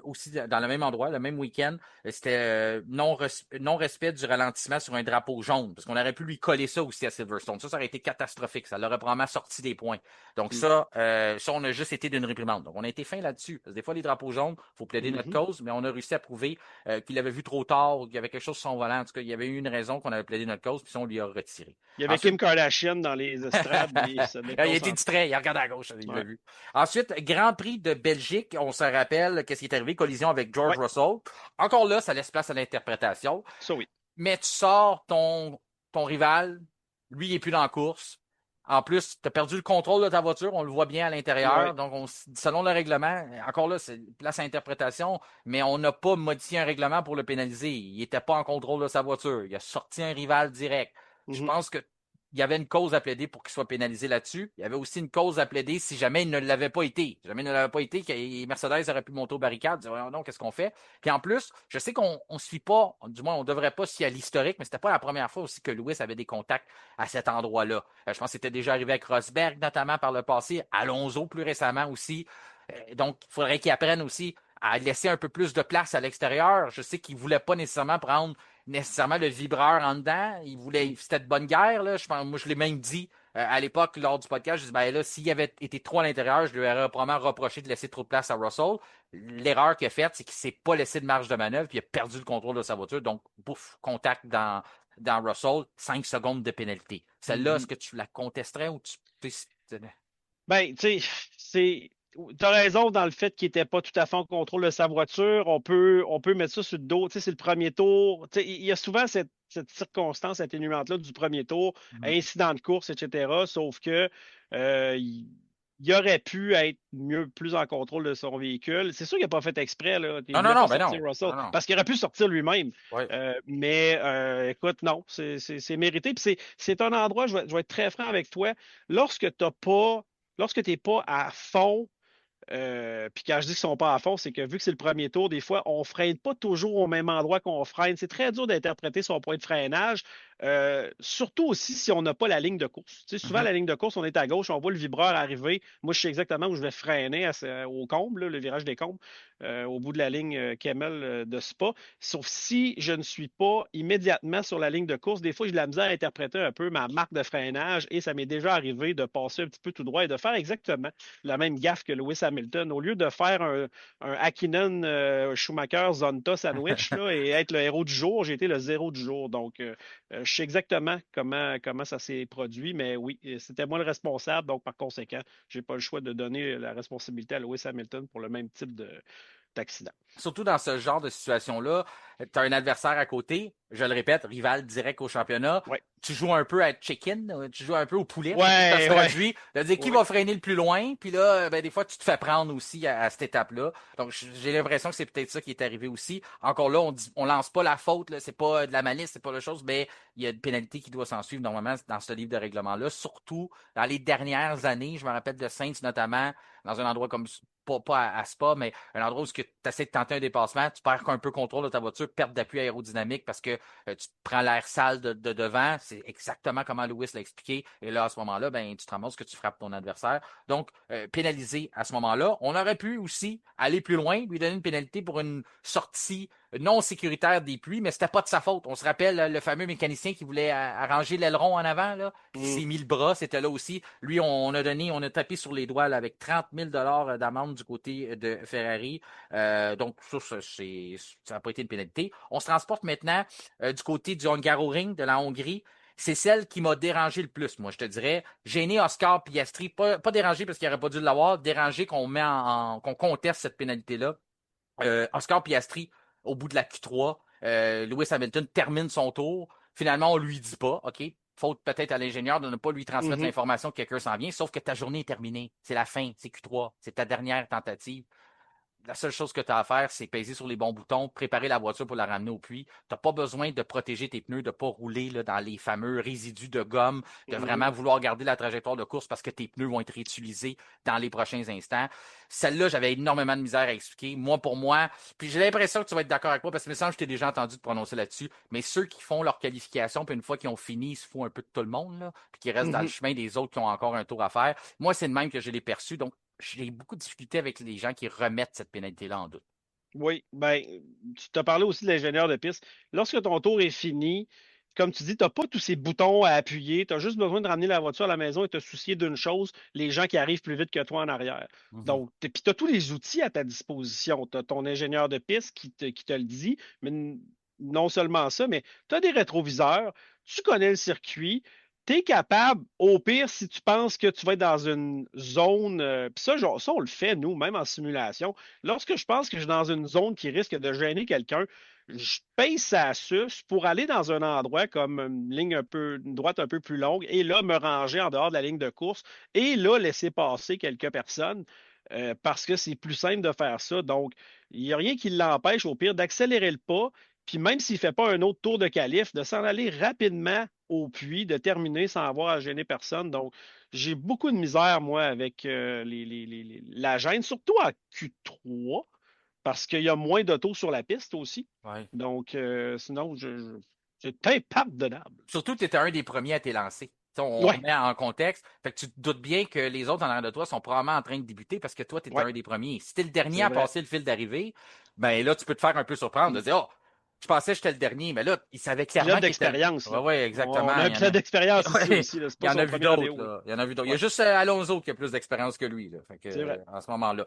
aussi dans le même endroit, le même week-end. C'était non-respect du ralentissement sur un drapeau jaune. Parce qu'on aurait pu lui coller ça aussi à Silverstone. Ça aurait été catastrophique. Ça l'aurait probablement sorti des points. Donc ça, on a juste été d'une réprimande. Donc on a été fin là-dessus. Parce que des fois, les drapeaux jaunes, il faut plaider notre Mhm. cause, mais on a réussi à prouver qu'il avait vu trop tard, qu'il y avait quelque chose sur son volant. En tout cas, il y avait eu une raison qu'on avait plaidé notre cause, puis ça, on lui a retiré. Il y avait Ensuite, Kim Kardashian dans les estrades, il se il a été déconcentre. distrait, il a regardé à gauche, il l'a Ouais. vu. Ensuite, Grand Prix de Belgique, on se rappelle qu'est-ce qui est arrivé, collision avec George Ouais, Russell. Encore là, ça laisse place à l'interprétation. ça oui. Mais tu sors ton rival, lui, il n'est plus dans la course. En plus, tu as perdu le contrôle de ta voiture, on le voit bien à l'intérieur. Ouais. Donc, selon le règlement, encore là, c'est place à interprétation, mais on n'a pas modifié un règlement pour le pénaliser. Il n'était pas en contrôle de sa voiture. Il a sorti un rival direct. Je Mhm. pense que il y avait une cause à plaider pour qu'il soit pénalisé là-dessus. Il y avait aussi une cause à plaider si jamais il ne l'avait pas été. Si jamais il ne l'avait pas été, que Mercedes aurait pu monter aux barricades, dire non, qu'est-ce qu'on fait? Puis en plus, je sais qu'on ne suit pas, du moins on ne devrait pas se fier à l'historique, mais c'était pas la première fois aussi que Lewis avait des contacts à cet endroit-là. Je pense que c'était déjà arrivé avec Rosberg, notamment par le passé, Alonso plus récemment aussi. Donc, il faudrait qu'il apprenne aussi à laisser un peu plus de place à l'extérieur. Je sais qu'il ne voulait pas nécessairement prendre le vibreur en dedans. C'était de bonne guerre. Là. Moi, je l'ai même dit à l'époque, lors du podcast, je dis, ben là, s'il avait été trop à l'intérieur, je lui aurais probablement reproché de laisser trop de place à Russell. L'erreur qu'il a faite, c'est qu'il ne s'est pas laissé de marge de manœuvre, puis il a perdu le contrôle de sa voiture. Donc, pouf, contact dans Russell, 5 secondes de pénalité. Celle-là, est-ce que tu la contesterais ou tu... Ben, tu sais, t'as raison dans le fait qu'il n'était pas tout à fait en contrôle de sa voiture. On peut mettre ça sur le dos. Tu sais, c'est le premier tour. Tu sais, il y a souvent cette circonstance atténuante-là du premier tour, incident de course, etc. Sauf que il aurait pu être plus en contrôle de son véhicule. C'est sûr qu'il n'a pas fait exprès, là. Il ne Non, non, voulait non, pas ben sortir non. Russell Non, non. parce qu'il aurait pu sortir lui-même. Ouais. Mais écoute, non, c'est mérité. Puis c'est un endroit, je vais être très franc avec toi, lorsque tu n'es pas à fond, puis quand je dis qu'ils sont pas à fond, c'est que vu que c'est le premier tour, des fois, on freine pas toujours au même endroit qu'on freine. C'est très dur d'interpréter son point de freinage, surtout aussi si on n'a pas la ligne de course. Tu sais, souvent, Mhm. la ligne de course, on est à gauche, on voit le vibreur arriver. Moi, je sais exactement où je vais freiner au comble, là, le virage des combes, au bout de la ligne Kemmel de Spa. Sauf si je ne suis pas immédiatement sur la ligne de course. Des fois, j'ai de la misère à interpréter un peu ma marque de freinage et ça m'est déjà arrivé de passer un petit peu tout droit et de faire exactement la même gaffe que Lewis Hamilton. Au lieu de faire un Hakkinen Schumacher Zonta sandwich là, et être le héros du jour, j'ai été le zéro du jour. Donc, je sais exactement comment ça s'est produit, mais oui, c'était moi le responsable. Donc, par conséquent, je n'ai pas le choix de donner la responsabilité à Lewis Hamilton pour le même type d'accident. Surtout dans ce genre de situation-là, tu as un adversaire à côté, je le répète, rival direct au championnat. Ouais. Tu joues un peu à chicken, tu joues un peu au poulet, je sais pas si ça se Ouais, ouais. traduit. C'est-à-dire qui Ouais. va freiner le plus loin, puis là, ben, des fois, tu te fais prendre aussi à cette étape-là. Donc, j'ai l'impression que c'est peut-être ça qui est arrivé aussi. Encore là, on lance pas la faute, là, c'est pas de la malice, c'est pas la chose, mais il y a une pénalité qui doit s'en suivre normalement dans ce livre de règlement-là. Surtout dans les dernières années, je me rappelle de Saints notamment, dans un endroit comme pas à Spa, mais un endroit où tu essaies de tenter un dépassement, tu perds un peu le contrôle de ta voiture, perte d'appui aérodynamique parce que tu prends l'air sale de devant. C'est exactement comment Lewis l'a expliqué. Et là, à ce moment-là, ben, tu te ramasses que tu frappes ton adversaire. Donc, pénalisé à ce moment-là. On aurait pu aussi aller plus loin, lui donner une pénalité pour une sortie non sécuritaire des pluies, mais c'était pas de sa faute. On se rappelle le fameux mécanicien qui voulait arranger l'aileron en avant, là, puis qui Mm. s'est mis le bras, c'était là aussi. Lui, on a tapé sur les doigts là, avec 30 000 d'amende du côté de Ferrari. Donc, ça n'a pas été une pénalité. On se transporte maintenant du côté du Hungaroring, de la Hongrie. C'est celle qui m'a dérangé le plus, moi, je te dirais. Gêné Oscar Piastri, pas dérangé parce qu'il n'aurait pas dû l'avoir, dérangé qu'on conteste cette pénalité-là. Oscar Piastri, au bout de la Q3, Lewis Hamilton termine son tour. Finalement, on lui dit pas, OK, faute peut-être à l'ingénieur de ne pas lui transmettre Mhm. l'information que quelqu'un s'en vient, sauf que ta journée est terminée. C'est la fin, c'est Q3, c'est ta dernière tentative. La seule chose que tu as à faire, c'est peser sur les bons boutons, préparer la voiture pour la ramener au puits. Tu n'as pas besoin de protéger tes pneus, de ne pas rouler là, dans les fameux résidus de gomme, de Mhm. vraiment vouloir garder la trajectoire de course parce que tes pneus vont être réutilisés dans les prochains instants. Celle-là, j'avais énormément de misère à expliquer. Moi, pour moi, puis j'ai l'impression que tu vas être d'accord avec moi parce que il me semble que je t'ai déjà entendu te prononcer là-dessus, mais ceux qui font leur qualification, puis une fois qu'ils ont fini, ils se foutent un peu de tout le monde, là, puis qui restent dans le Mhm. chemin des autres qui ont encore un tour à faire. Moi, c'est de même que je l'ai perçu. Donc, j'ai beaucoup de difficultés avec les gens qui remettent cette pénalité-là en doute. Oui, ben, tu t'as parlé aussi de l'ingénieur de piste. Lorsque ton tour est fini, comme tu dis, tu n'as pas tous ces boutons à appuyer. Tu as juste besoin de ramener la voiture à la maison et te soucier d'une chose, les gens qui arrivent plus vite que toi en arrière. Mhm. Donc, puis tu as tous les outils à ta disposition. Tu as ton ingénieur de piste qui te le dit, mais non seulement ça, mais tu as des rétroviseurs, tu connais le circuit. Tu es capable, au pire, si tu penses que tu vas être dans une zone, puis ça, genre, ça, on le fait, nous, même en simulation. Lorsque je pense que je suis dans une zone qui risque de gêner quelqu'un, je paye sa suce pour aller dans un endroit comme une droite un peu plus longue et là, me ranger en dehors de la ligne de course et là, laisser passer quelques personnes parce que c'est plus simple de faire ça. Donc, il n'y a rien qui l'empêche, au pire, d'accélérer le pas, puis même s'il ne fait pas un autre tour de qualif, de s'en aller rapidement au puits, de terminer sans avoir à gêner personne. Donc, j'ai beaucoup de misère, moi, avec la gêne, surtout en Q3 parce qu'il y a moins d'autos sur la piste aussi. Ouais. Donc, sinon, c'est impardonnable. Surtout que tu étais un des premiers à t'élancer. On Ouais, remet en contexte. Fait que tu te doutes bien que les autres en arrière de toi sont probablement en train de débuter parce que toi, tu étais ouais, un des premiers. Si tu es le dernier c'est à vrai. passer le fil d'arrivée, ben là, tu peux te faire un peu surprendre, de dire, oh, je pensais que j'étais le dernier, mais là, il savait clairement Pilote qu'il était. d'expérience, Ouais, là. ouais, On exactement. a un pilote d'expérience ici Ouais, aussi, là. C'est il pas y en son a vu premier d'autres, rodéo, là. là. Il y en a vu d'autres. Il y a Ouais, juste Alonso qui a plus d'expérience que lui, là. Fait que, c'est vrai. en ce moment-là.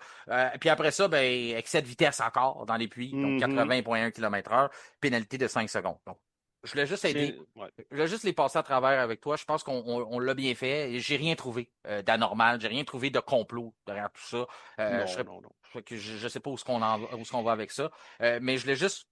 Puis après ça, ben, excès de vitesse encore dans les puits. Donc, Mhm. 80,1 km/h, pénalité de 5 secondes. Donc, je voulais juste aider. Ouais. Je vais juste les passer à travers avec toi. Je pense qu'on l'a bien fait. J'ai rien trouvé d'anormal. J'ai rien trouvé de complot derrière tout ça. Je Non, serais, non, non. fait que je sais pas où ce qu'on va avec ça. Mais je voulais juste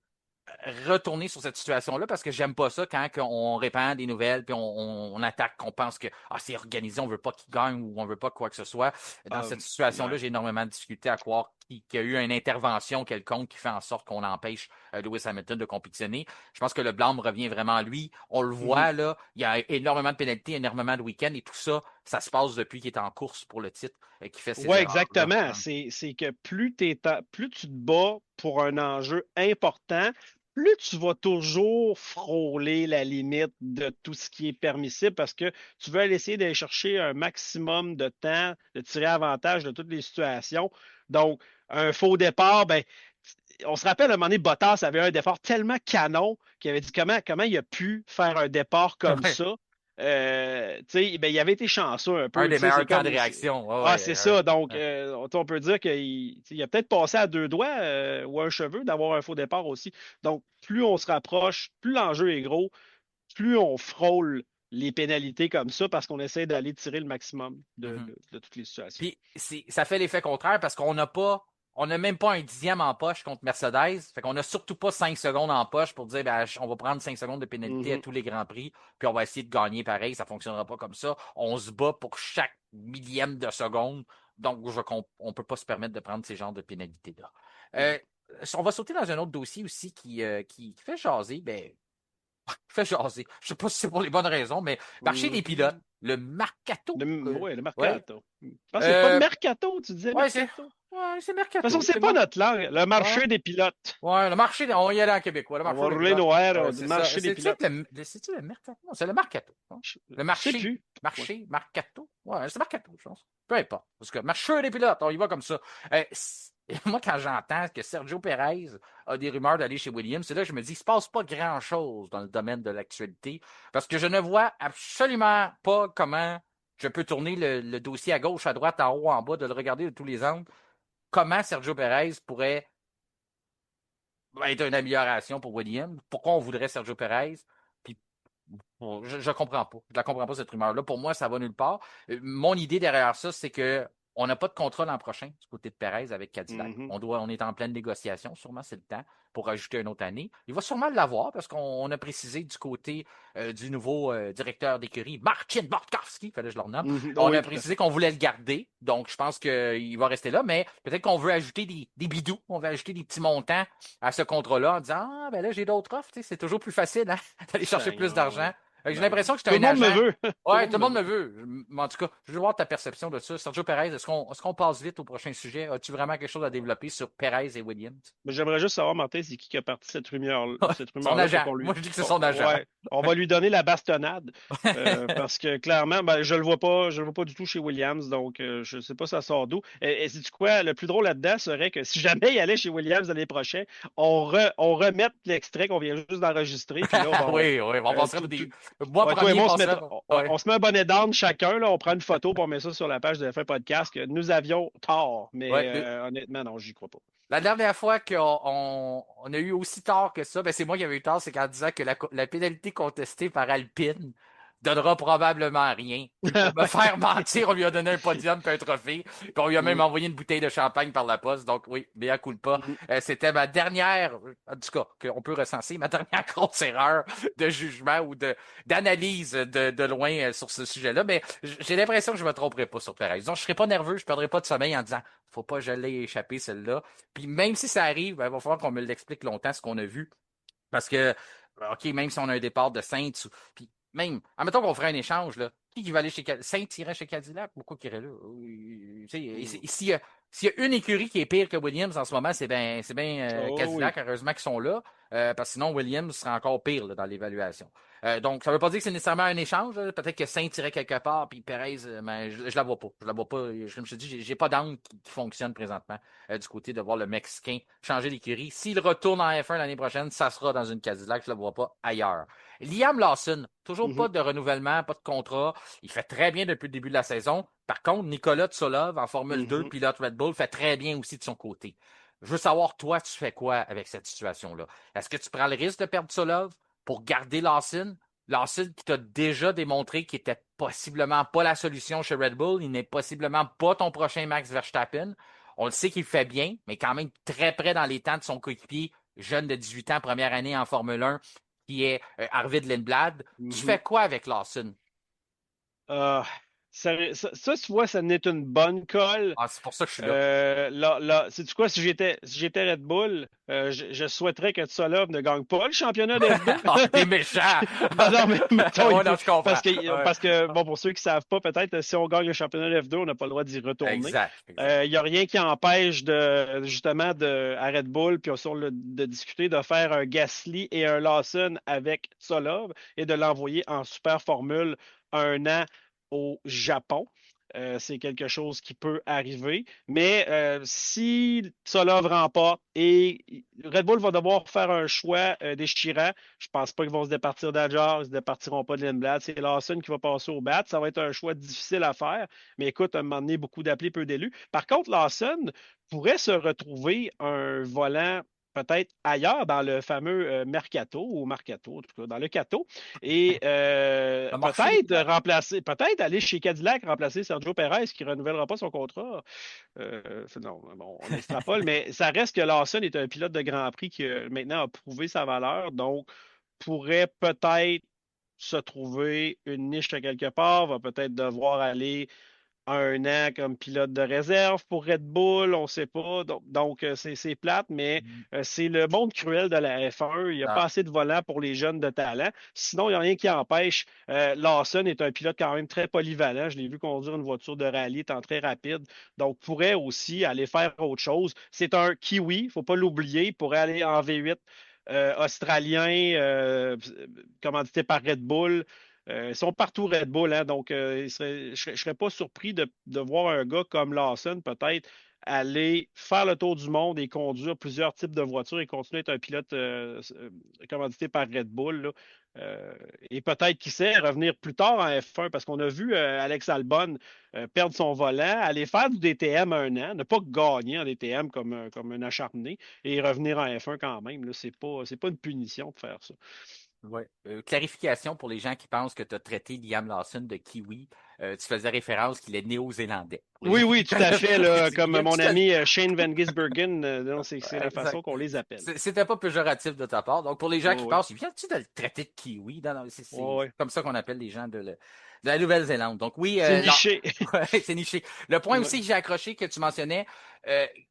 retourner sur cette situation-là parce que j'aime pas ça quand on répand des nouvelles puis on attaque, qu'on pense que c'est organisé, on veut pas qu'il gagne ou on veut pas quoi que ce soit. Dans cette situation-là, Ouais. j'ai énormément de difficulté à croire qu'il y a eu une intervention quelconque qui fait en sorte qu'on empêche Lewis Hamilton de compétitionner. Je pense que le blâme revient vraiment à lui. On le Mhm. voit, là, il y a énormément de pénalités, énormément de week-ends et tout ça, ça se passe depuis qu'il est en course pour le titre et qu'il fait ces Ouais, erreurs-là. exactement. C'est que plus tu te bats pour un enjeu important, plus tu vas toujours frôler la limite de tout ce qui est permissible parce que tu veux aller essayer d'aller chercher un maximum de temps, de tirer avantage de toutes les situations. Donc, un faux départ, ben, on se rappelle à un moment donné, Bottas avait un départ tellement canon qu'il avait dit comment il a pu faire un départ comme Ouais. ça. Tu sais, ben, il avait été chanceux un Un peu. des Tu sais, c'est meilleurs temps de comme. réaction. Ouais, Ah, ouais, c'est ça. Donc, ouais. on peut dire qu'il a peut-être passé à deux doigts ou un cheveu d'avoir un faux départ aussi. Donc, plus on se rapproche, plus l'enjeu est gros, plus on frôle les pénalités comme ça parce qu'on essaie d'aller tirer le maximum Mhm. de toutes les situations. Puis ça fait l'effet contraire parce on n'a même pas un dixième en poche contre Mercedes. Fait qu'on n'a surtout pas 5 secondes en poche pour dire, ben, on va prendre 5 secondes de pénalité à Mhm. tous les grands prix, puis on va essayer de gagner pareil. Ça fonctionnera pas comme ça. On se bat pour chaque millième de seconde. Donc, on peut pas se permettre de prendre ces genres de pénalités-là. Mhm. On va sauter dans un autre dossier aussi qui fait jaser. Ben, fait jaser. Je sais pas si c'est pour les bonnes raisons, mais marché des pilotes, Mhm. le Mercato. Ouais, le Ouais. mercato. Je pense que c'est pas Euh, mercato, tu disais ouais, mercato. De c'est toute façon, Mercato. c'est C'est pas moi. notre langue. Le Ouais. marché des pilotes. Ouais, le marché, on y allait en québécois, le On marché va des rouler pilotes. nos airs Ouais, du c'est ça. marché des pilotes. C'est-tu le Mercato? Non, c'est le Mercato. Hein? Le Je sais marché. plus. Ouais. Marché, Mercato. Ouais, c'est Mercato, je pense. Peu importe. Parce que marché des pilotes, on y va comme ça. Moi, quand j'entends que Sergio Perez a des rumeurs d'aller chez Williams, c'est là que je me dis, il se passe pas grand-chose dans le domaine de l'actualité. Parce que je ne vois absolument pas comment je peux tourner le dossier à gauche, à droite, en haut, en bas, de le regarder de tous les angles. Comment Sergio Perez pourrait être une amélioration pour Williams? Pourquoi on voudrait Sergio Perez? Puis, bon, je comprends pas. Je la comprends pas, cette rumeur-là. Pour moi, ça va nulle part. Mon idée derrière ça, c'est que on n'a pas de contrat l'an prochain du côté de Perez avec Cadillac. Mhm. On est en pleine négociation, sûrement c'est le temps pour ajouter une autre année. Il va sûrement l'avoir parce qu'on a précisé du côté du nouveau directeur d'écurie, Marcin Bartkowski, fallait que je le renomme. Mhm. Oh On a oui, tout à précisé fait. qu'on voulait le garder, donc je pense qu'il va rester là, mais peut-être qu'on veut ajouter des bidous, on veut ajouter des petits montants à ce contrat-là en disant ah ben là j'ai d'autres offres, c'est toujours plus facile hein, d'aller chercher plus Seigneur, oui. d'argent. J'ai Ben oui. l'impression que Tout c'est le un monde me agent. veut. Tout le Ouais, monde tout le me monde me veut. veut. Mais en tout cas, je veux voir ta perception de ça. Sergio Perez, est-ce qu'on passe vite au prochain sujet? As-tu vraiment quelque chose à développer sur Perez et Williams? Mais j'aimerais juste savoir, Martin, c'est qui a parti cette rumeur, cette Son rumeur-là pour agent. qu'on Moi, lui. je dis que c'est son agent. Ouais, on va lui donner la bastonnade. Parce que clairement, ben, je le vois pas du tout chez Williams, donc je sais pas ça sort d'où. Et sais-tu quoi? Le plus drôle là-dedans serait que si jamais il allait chez Williams l'année prochaine, on remette l'extrait qu'on vient juste d'enregistrer, puis là, Oui, oui, on passerait des. Moi, ouais, toi et premier, moi, passerait. Ouais. on se met un bonnet d'âne chacun, là, on prend une photo pour mettre ça sur la page de F1 Podcast que nous avions tort, mais Ouais. honnêtement, non, j'y crois pas. La dernière fois qu'on a eu aussi tort que ça, ben c'est moi qui avais eu tort, c'est qu'en disant que la pénalité contestée par Alpine donnera probablement rien. Puis pour me faire mentir, on lui a donné un podium puis un trophée. Puis on lui a même envoyé une bouteille de champagne par la poste. Donc oui, mea culpa. C'était ma dernière, en tout cas, qu'on peut recenser, ma dernière grosse erreur de jugement ou d'analyse de loin sur ce sujet-là. Mais j'ai l'impression que je me tromperai pas sur Perez. Donc je serai pas nerveux, je perdrai pas de sommeil en disant faut pas que je l'ai échappé celle-là. Puis même si ça arrive, il va falloir qu'on me l'explique longtemps ce qu'on a vu. Parce que, OK, même si on a un départ de Saints, puis même, admettons qu'on ferait un échange, là, qui va aller chez Cadillac? Saints irait chez Cadillac? Pourquoi qu'il irait là? S'il y a une écurie qui est pire que Williams en ce moment, c'est bien Cadillac, heureusement qu'ils sont là, parce que sinon Williams serait encore pire là, dans l'évaluation. Donc, ça ne veut pas dire que c'est nécessairement un échange. Peut-être que Saints irait quelque part, puis Perez, mais je la vois pas. Je la vois pas. Je me suis dit, j'ai pas d'angle qui fonctionne présentement du côté de voir le Mexicain changer d'écurie. S'il retourne en F1 l'année prochaine, ça sera dans une Cadillac. Je la vois pas ailleurs. Liam Lawson, toujours pas de renouvellement, pas de contrat. Il fait très bien depuis le début de la saison. Par contre, Nicolas Tsolov, en Formule 2, pilote Red Bull, fait très bien aussi de son côté. Je veux savoir, toi, tu fais quoi avec cette situation-là? Est-ce que tu prends le risque de perdre Tsolov pour garder Lawson? Lawson qui t'a déjà démontré qu'il était possiblement pas la solution chez Red Bull. Il n'est possiblement pas ton prochain Max Verstappen. On le sait qu'il fait bien, mais quand même très près dans les temps de son coéquipier, jeune de 18 ans, première année en Formule 1, qui est Arvid Lindblad. Tu fais quoi avec Lawson? Ça, tu vois, ça n'est une bonne colle. Ah, c'est pour ça que je suis là. Sais-tu quoi, si j'étais Red Bull, je souhaiterais que Tsolov ne gagne pas le championnat de F2. Ah, t'es méchant! Non, mais mettons, ouais, non, je comprends. Parce que, bon, pour ceux qui ne savent pas, peut-être, si on gagne le championnat de F2, on n'a pas le droit d'y retourner. Exact. Il n'y a rien qui empêche justement à Red Bull, puis de discuter, de faire un Gasly et un Lawson avec Tsolov et de l'envoyer en super formule 1 an au Japon. C'est quelque chose qui peut arriver. Mais si Tsolov remporte et Red Bull va devoir faire un choix déchirant, je ne pense pas qu'ils vont se départir d'Adjar, ils ne se départiront pas de Lindblad. C'est Lawson qui va passer au bat. Ça va être un choix difficile à faire. Mais écoute, à un moment donné, beaucoup d'appelés, peu d'élus. Par contre, Lawson pourrait se retrouver un volant peut-être ailleurs dans le fameux Mercato, en tout cas, dans le Cato, et peut-être aller chez Cadillac remplacer Sergio Perez qui ne renouvellera pas son contrat. Non, bon, on extrapole, mais ça reste que Lawson est un pilote de Grand Prix qui maintenant a prouvé sa valeur, donc pourrait peut-être se trouver une niche à quelque part, va peut-être devoir aller 1 an comme pilote de réserve pour Red Bull, on ne sait pas. Donc c'est plate, mais c'est le monde cruel de la F1. Il n'y a pas assez de volants pour les jeunes de talent. Sinon, il n'y a rien qui empêche. Lawson est un pilote quand même très polyvalent. Je l'ai vu conduire une voiture de rallye, étant très rapide. Donc, pourrait aussi aller faire autre chose. C'est un Kiwi, il ne faut pas l'oublier. Il pourrait aller en V8 australien, commandité par Red Bull. Ils sont partout Red Bull, hein, donc je ne serais pas surpris de voir un gars comme Lawson peut-être aller faire le tour du monde et conduire plusieurs types de voitures et continuer à être un pilote commandité par Red Bull. Là. Et peut-être, qui sait, revenir plus tard en F1 parce qu'on a vu Alex Albon perdre son volant, aller faire du DTM 1 an, ne pas gagner en DTM comme un acharné et revenir en F1 quand même. Ce n'est pas une punition de faire ça. Ouais. Clarification pour les gens qui pensent que tu as traité Liam Lawson de Kiwi. Tu faisais référence qu'il est néo-zélandais. Oui, tout à fait. Là, comme mon ami Shane Van Gisbergen, c'est la façon qu'on les appelle. C'était pas péjoratif de ta part. Donc, pour les gens qui pensent, viens-tu de le traiter de Kiwi? Non, c'est comme ça qu'on appelle les gens de la Nouvelle-Zélande. Donc, oui. C'est niché. C'est niché. Le point aussi que j'ai accroché, que tu mentionnais,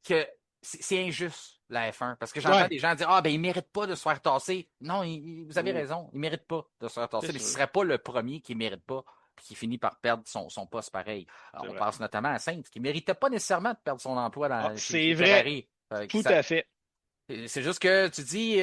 que c'est injuste. La F1, parce que j'entends des gens dire il ne mérite pas de se faire tasser. Non, vous avez raison, il ne mérite pas de se faire tasser, mais ce ne serait pas le premier qui ne mérite pas et qui finit par perdre son poste pareil. Alors, on pense notamment à Sainz, qui ne méritait pas nécessairement de perdre son emploi dans c'est vrai. Tout à fait. C'est juste que tu dis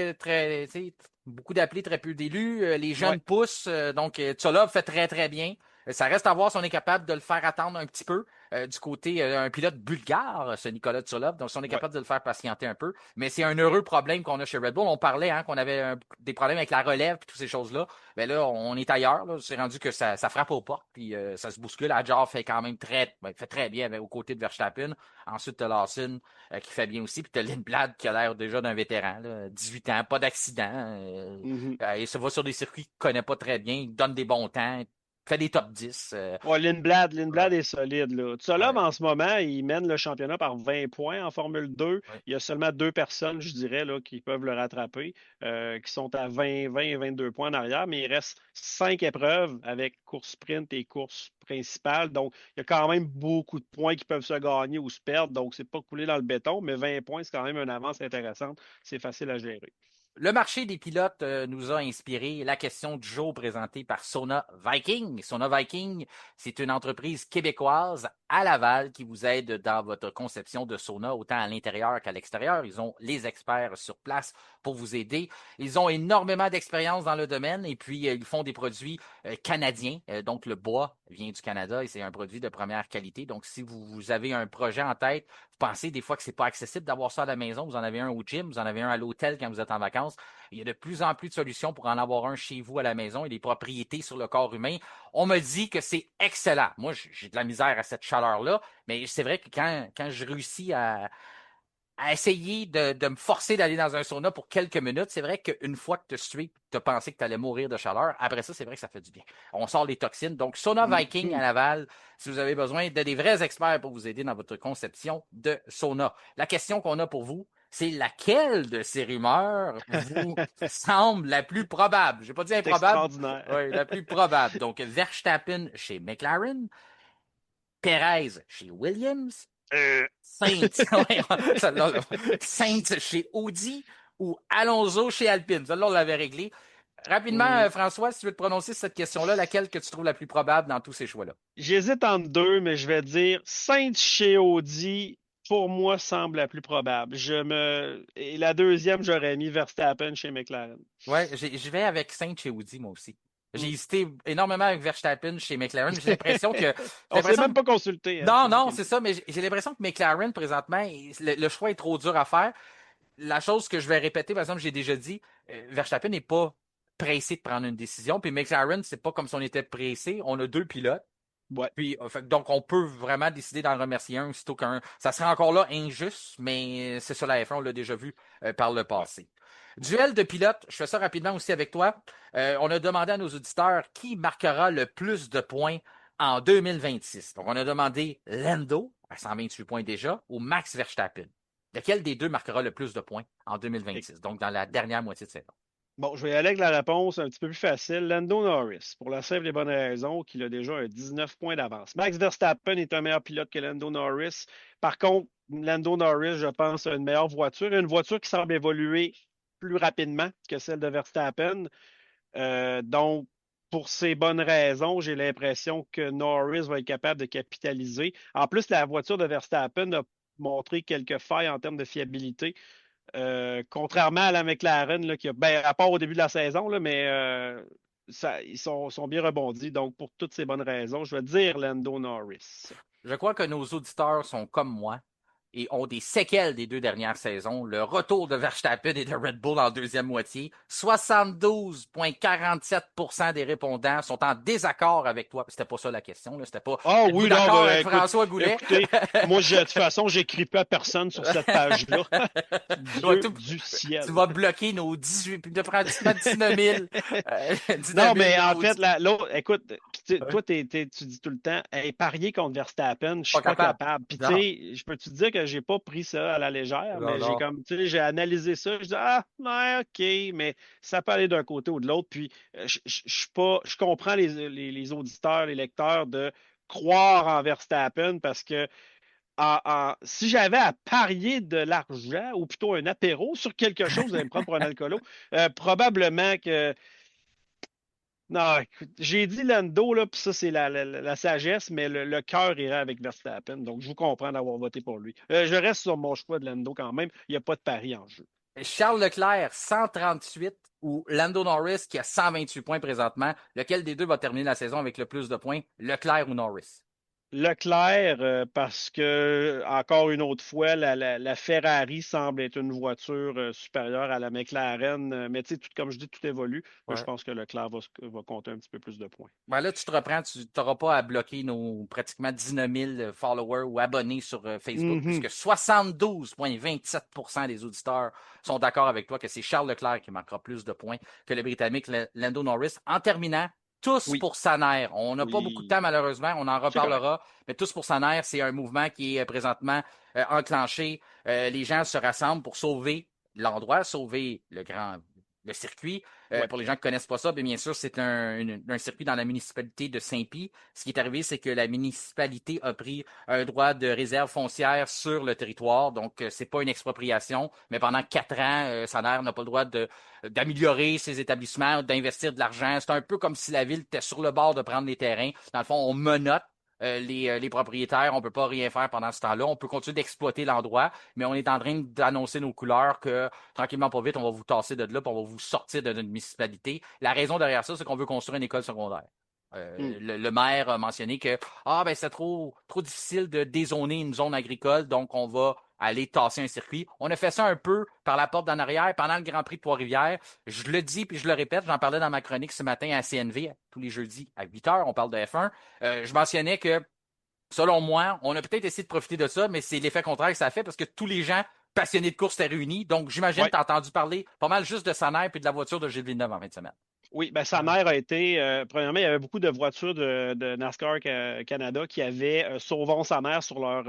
beaucoup d'appelés, très peu d'élus, les jeunes poussent, donc Tsolov fait très très bien. Ça reste à voir si on est capable de le faire attendre un petit peu. Du côté un pilote bulgare, ce Nicolas Tsolov, donc si on est capable de le faire patienter un peu. Mais c'est un heureux problème qu'on a chez Red Bull. On parlait qu'on avait des problèmes avec la relève et toutes ces choses-là. Mais là, on est ailleurs. Là. C'est rendu que ça frappe aux portes, puis ça se bouscule. Adjar fait quand même fait très bien aux côtés de Verstappen. Ensuite, t'as Lawson qui fait bien aussi. Puis t'as Lindblad qui a l'air déjà d'un vétéran. Là, 18 ans, pas d'accident. Il se va sur des circuits qu'il connaît pas très bien. Il donne des bons temps. fait des top 10. Ouais, Lindblad Ouais. est solide, là. Tsolov, Ouais. en ce moment, il mène le championnat par 20 points en Formule 2. Ouais. Il y a seulement 2 personnes, je dirais, là, qui peuvent le rattraper, qui sont à 20 et 22 points en arrière, mais il reste 5 épreuves avec course sprint et course principale. Donc, il y a quand même beaucoup de points qui peuvent se gagner ou se perdre. Donc, c'est pas coulé dans le béton, mais 20 points, c'est quand même une avance intéressante. C'est facile à gérer. Le marché des pilotes nous a inspiré la question du jour présentée par Sona Viking. Sona Viking, c'est une entreprise québécoise à Laval qui vous aide dans votre conception de sauna, autant à l'intérieur qu'à l'extérieur. Ils ont les experts sur place pour vous aider. Ils ont énormément d'expérience dans le domaine et puis ils font des produits canadiens. Donc le bois vient du Canada et c'est un produit de première qualité. Donc si vous avez un projet en tête, vous pensez des fois que c'est pas accessible d'avoir ça à la maison, vous en avez un au gym, vous en avez un à l'hôtel quand vous êtes en vacances. Il y a de plus en plus de solutions pour en avoir un chez vous à la maison et des propriétés sur le corps humain. On me dit que c'est excellent. Moi, j'ai de la misère à cette chaleur-là, mais c'est vrai que quand je réussis à essayer de me forcer d'aller dans un sauna pour quelques minutes, c'est vrai qu'une fois que tu as sué, tu as pensé que tu allais mourir de chaleur, après ça, c'est vrai que ça fait du bien. On sort les toxines. Donc, Sauna Viking à Laval, si vous avez besoin de des vrais experts pour vous aider dans votre conception de sauna. La question qu'on a pour vous, c'est laquelle de ces rumeurs vous semble la plus probable? Je n'ai pas dit C'est improbable. extraordinaire. Oui, la plus probable. Donc, Verstappen chez McLaren, Perez chez Williams, Saints, Saints chez Audi ou Alonso chez Alpine. Celle-là, on l'avait réglé. Rapidement, Hum, François, si tu veux te prononcer sur cette question-là, laquelle que tu trouves la plus probable dans tous ces choix-là? J'hésite entre deux, mais je vais dire Saints chez Audi, pour moi, semble la plus probable. Et la deuxième, j'aurais mis Verstappen chez McLaren. Ouais, je vais avec Saints chez Audi, moi aussi. J'ai Hmm. hésité énormément avec Verstappen chez McLaren. J'ai l'impression que. J'ai On s'est l'impression même que pas consulté, hein, non, c'est ça non, qui est le c'est fun. ça, mais j'ai l'impression que McLaren, présentement, le choix est trop dur à faire. La chose que je vais répéter, par exemple, j'ai déjà dit, Verstappen n'est pas pressé de prendre une décision. Puis McLaren, c'est pas comme si on était pressé. On a deux pilotes. Ouais. Puis, donc, on peut vraiment décider d'en remercier un plutôt qu'un. Ça serait encore là injuste, mais c'est sur la F1, on l'a déjà vu par le Ouais. passé. Duel de pilotes, je fais ça rapidement aussi avec toi. On a demandé à nos auditeurs qui marquera le plus de points en 2026. Donc, on a demandé Lando, à 128 points déjà, ou Max Verstappen. Lequel des deux marquera le plus de points en 2026, donc dans la dernière moitié de saison? Bon, je vais y aller avec la réponse un petit peu plus facile. Lando Norris, pour la simple et bonne raison qu'il a déjà un 19 points d'avance. Max Verstappen est un meilleur pilote que Lando Norris. Par contre, Lando Norris, je pense, a une meilleure voiture, une voiture qui semble évoluer plus rapidement que celle de Verstappen. Donc, pour ces bonnes raisons, j'ai l'impression que Norris va être capable de capitaliser. En plus, la voiture de Verstappen a montré quelques failles en termes de fiabilité. Contrairement à la McLaren, là, qui a, ben, à part au début de la saison, là, mais ils sont bien rebondis. Donc, pour toutes ces bonnes raisons, je vais dire Lando Norris. Je crois que nos auditeurs sont comme moi et ont des séquelles des deux dernières saisons. Le retour de Verstappen et de Red Bull en deuxième moitié. 72,47% des répondants sont en désaccord avec toi. C'était pas ça la question. Là. C'était pas Ah êtes-vous oui, non, d'accord ben, avec écoute, François Goulet? écoutez, moi, de toute façon, j'écris pas à personne sur cette page-là. Ouais, Dieu du tu ciel. vas bloquer nos 18, puis de pratiquement 19 000, 19 Non, 000 mais en fait, auditeurs. l'autre, écoute, toi, tu dis tout le temps, hey, parier contre Verstappen, je Pas suis pas capable. capable. Puis, tu Non, sais, je peux te dire que j'ai pas pris ça à la légère, non, mais j'ai non. comme, tu sais, j'ai analysé ça. Je dis, ah, ouais, OK, mais ça peut aller d'un côté ou de l'autre. Puis, je suis pas, je comprends les auditeurs, les lecteurs de croire en Verstappen parce que si j'avais à parier de l'argent, ou plutôt un apéro sur quelque chose, vous allez me prendre pour un alcoolo, probablement que non, écoute, j'ai dit Lando, là, puis ça, c'est la sagesse, mais le cœur irait avec Verstappen. Donc, je vous comprends d'avoir voté pour lui. Je reste sur mon choix de Lando quand même. Il n'y a pas de pari en jeu. Charles Leclerc, 138, ou Lando Norris, qui a 128 points présentement. Lequel des deux va terminer la saison avec le plus de points, Leclerc ou Norris? Leclerc, parce que, encore une autre fois, la Ferrari semble être une voiture supérieure à la McLaren. Mais tu sais, comme je dis, tout évolue. Je Ouais. pense que Leclerc va compter un petit peu plus de points. Ben là, tu te reprends, tu n'auras pas à bloquer nos pratiquement 19 000 followers ou abonnés sur Facebook, Mhm. puisque 72,27% des auditeurs sont d'accord avec toi que c'est Charles Leclerc qui marquera plus de points que le Britannique Lando Norris. En terminant, Tous Oui. pour Saner. On n'a pas beaucoup de temps, malheureusement. On en reparlera. Mais Tous pour Saner, c'est un mouvement qui est présentement enclenché. Les gens se rassemblent pour sauver l'endroit, sauver le circuit. Ouais. Pour les gens qui ne connaissent pas ça, bien sûr, c'est un circuit dans la municipalité de Saint-Pie. Ce qui est arrivé, c'est que la municipalité a pris un droit de réserve foncière sur le territoire. Donc, c'est pas une expropriation. Mais pendant 4 ans, Saner n'a pas le droit d'améliorer ses établissements, d'investir de l'argent. C'est un peu comme si la ville était sur le bord de prendre les terrains. Dans le fond, on menotte les propriétaires, on ne peut pas rien faire pendant ce temps-là. On peut continuer d'exploiter l'endroit, mais on est en train d'annoncer nos couleurs que tranquillement, pas vite, on va vous tasser de là, puis on va vous sortir de notre municipalité. La raison derrière ça, c'est qu'on veut construire une école secondaire. Le maire a mentionné que c'est trop difficile de dézoner une zone agricole, donc on va aller tasser un circuit. On a fait ça un peu par la porte d'en arrière pendant le Grand Prix de Trois-Rivières. Je le dis puis je le répète, j'en parlais dans ma chronique ce matin à CNV, tous les jeudis à 8h, on parle de F1. Je mentionnais que, selon moi, on a peut-être essayé de profiter de ça, mais c'est l'effet contraire que ça a fait parce que tous les gens passionnés de course étaient réunis. Donc, j'imagine que tu as entendu parler pas mal juste de Saner puis de la voiture de Gilles Villeneuve en fin de semaine. Oui, sa mère a été. Premièrement, il y avait beaucoup de voitures de NASCAR Canada qui avaient Sauvons sa mère sur leur,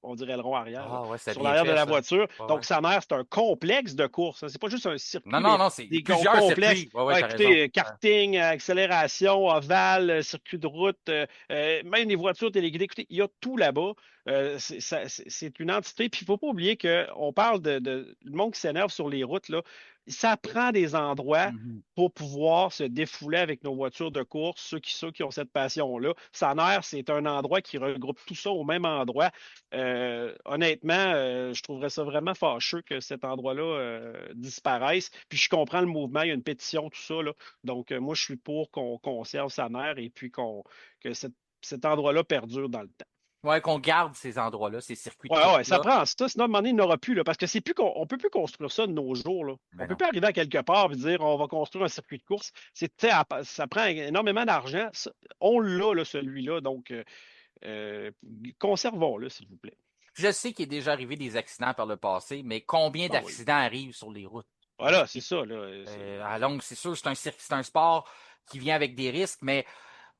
on dirait le rond arrière, sur l'arrière de la voiture. Donc, sa mère, c'est un complexe de course. C'est pas juste un circuit. Non, c'est plusieurs circuits. Écoutez, karting, accélération, ovale, circuit de route, même les voitures téléguidées. Écoutez, il y a tout là-bas. C'est une entité. Puis, il ne faut pas oublier qu'on parle de le monde qui s'énerve sur les routes, là. Ça prend des endroits pour pouvoir se défouler avec nos voitures de course, ceux qui ont cette passion-là. Saner, c'est un endroit qui regroupe tout ça au même endroit. Honnêtement, je trouverais ça vraiment fâcheux que cet endroit-là disparaisse. Puis je comprends le mouvement, il y a une pétition, tout ça, là. Donc, moi, je suis pour qu'on conserve Saner et puis que cet endroit-là perdure dans le temps. Oui, qu'on garde ces endroits-là, ces circuits de course. Oui, ça prend ça. Sinon, à un moment donné, il n'aura plus. Là, parce que c'est plus on ne peut plus construire ça de nos jours. Là. On ne peut plus arriver à quelque part et dire on va construire un circuit de course. Ça prend énormément d'argent. On l'a, là, celui-là. Donc, conservons-le, s'il vous plaît. Je sais qu'il est déjà arrivé des accidents par le passé, mais combien d'accidents arrivent sur les routes? Voilà, c'est ça. Là, à longue, c'est sûr, c'est un sport qui vient avec des risques, mais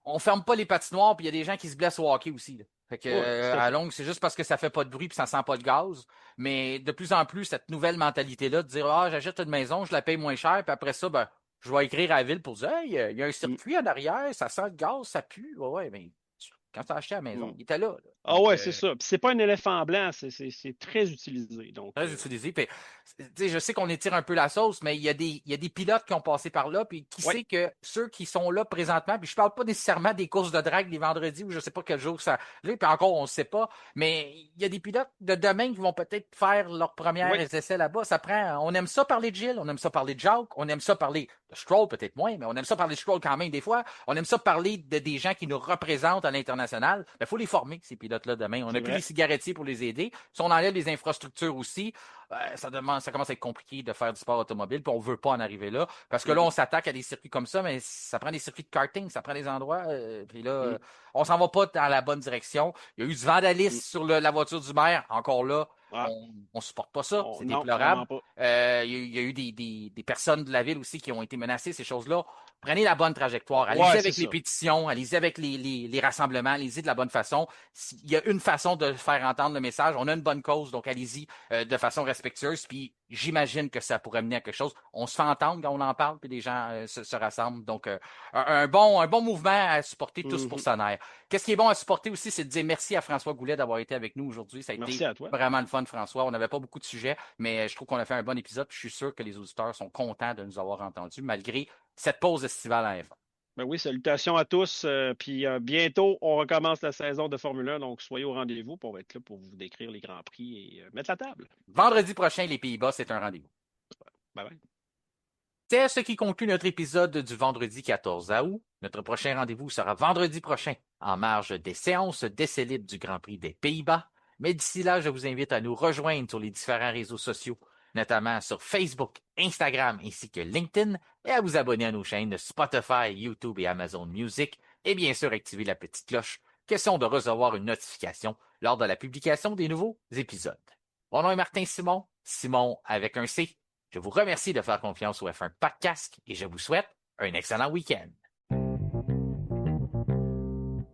on ferme pas les patinoires, puis il y a des gens qui se blessent au hockey aussi. Là. Fait que, à longue, c'est juste parce que ça fait pas de bruit puis ça sent pas de gaz. Mais de plus en plus, cette nouvelle mentalité-là de dire j'achète une maison, je la paye moins cher, puis après ça, je vais écrire à la ville pour dire hey, il y a un circuit en arrière, ça sent le gaz, ça pue. Ouais, mais quand tu as acheté la maison, il était là. Ah ouais, c'est ça. Puis c'est pas un éléphant blanc, c'est très utilisé. Donc, très utilisé. Puis, je sais qu'on étire un peu la sauce, mais il y a des pilotes qui ont passé par là, puis qui sait que ceux qui sont là présentement, puis je parle pas nécessairement des courses de drague les vendredis ou je sais pas quel jour ça puis encore on ne sait pas, mais il y a des pilotes de demain qui vont peut-être faire leurs premiers essais là-bas. On aime ça parler de Gilles, on aime ça parler de Jacques, on aime ça parler de Stroll peut-être moins, mais on aime ça parler de Stroll quand même des fois. On aime ça parler de des gens qui nous représentent à l'international. Il faut les former, ces pilotes-là demain. On n'a plus les cigarettiers pour les aider. Si on enlève les infrastructures aussi, ça commence à être compliqué de faire du sport automobile, puis on ne veut pas en arriver là. Parce que là, on s'attaque à des circuits comme ça, mais ça prend des circuits de karting, ça prend des endroits. Puis là, on s'en va pas dans la bonne direction. Il y a eu du vandalisme sur la voiture du maire. Encore là, on supporte pas ça. C'est déplorable. Il y a eu des personnes de la ville aussi qui ont été menacées, ces choses-là. Prenez la bonne trajectoire. Allez-y avec les pétitions, allez-y avec les rassemblements, allez-y de la bonne façon. Il y a une façon de faire entendre le message. On a une bonne cause, donc allez-y de façon respectueuse. Puis j'imagine que ça pourrait mener à quelque chose. On se fait entendre quand on en parle, puis les gens se rassemblent. Donc, un bon mouvement à supporter tous pour Saner. Qu'est-ce qui est bon à supporter aussi, c'est de dire merci à François Goulet d'avoir été avec nous aujourd'hui. Ça a été vraiment le fun, François. On n'avait pas beaucoup de sujets, mais je trouve qu'on a fait un bon épisode. Puis je suis sûr que les auditeurs sont contents de nous avoir entendus, malgré cette pause estivale à F1. Ben oui, salutations à tous. Puis bientôt, on recommence la saison de Formule 1. Donc, soyez au rendez-vous. On va être là pour vous décrire les Grands Prix et mettre la table. Vendredi prochain, les Pays-Bas, c'est un rendez-vous. Bye bye. C'est ce qui conclut notre épisode du vendredi 14 août. Notre prochain rendez-vous sera vendredi prochain, en marge des séances d'essai libre du Grand Prix des Pays-Bas. Mais d'ici là, je vous invite à nous rejoindre sur les différents réseaux sociaux, notamment sur Facebook, Instagram ainsi que LinkedIn, et à vous abonner à nos chaînes Spotify, YouTube et Amazon Music, et bien sûr activer la petite cloche, question de recevoir une notification lors de la publication des nouveaux épisodes. Mon nom est Martin Simon, Simon avec un C. Je vous remercie de faire confiance au F1 Podcast et je vous souhaite un excellent week-end.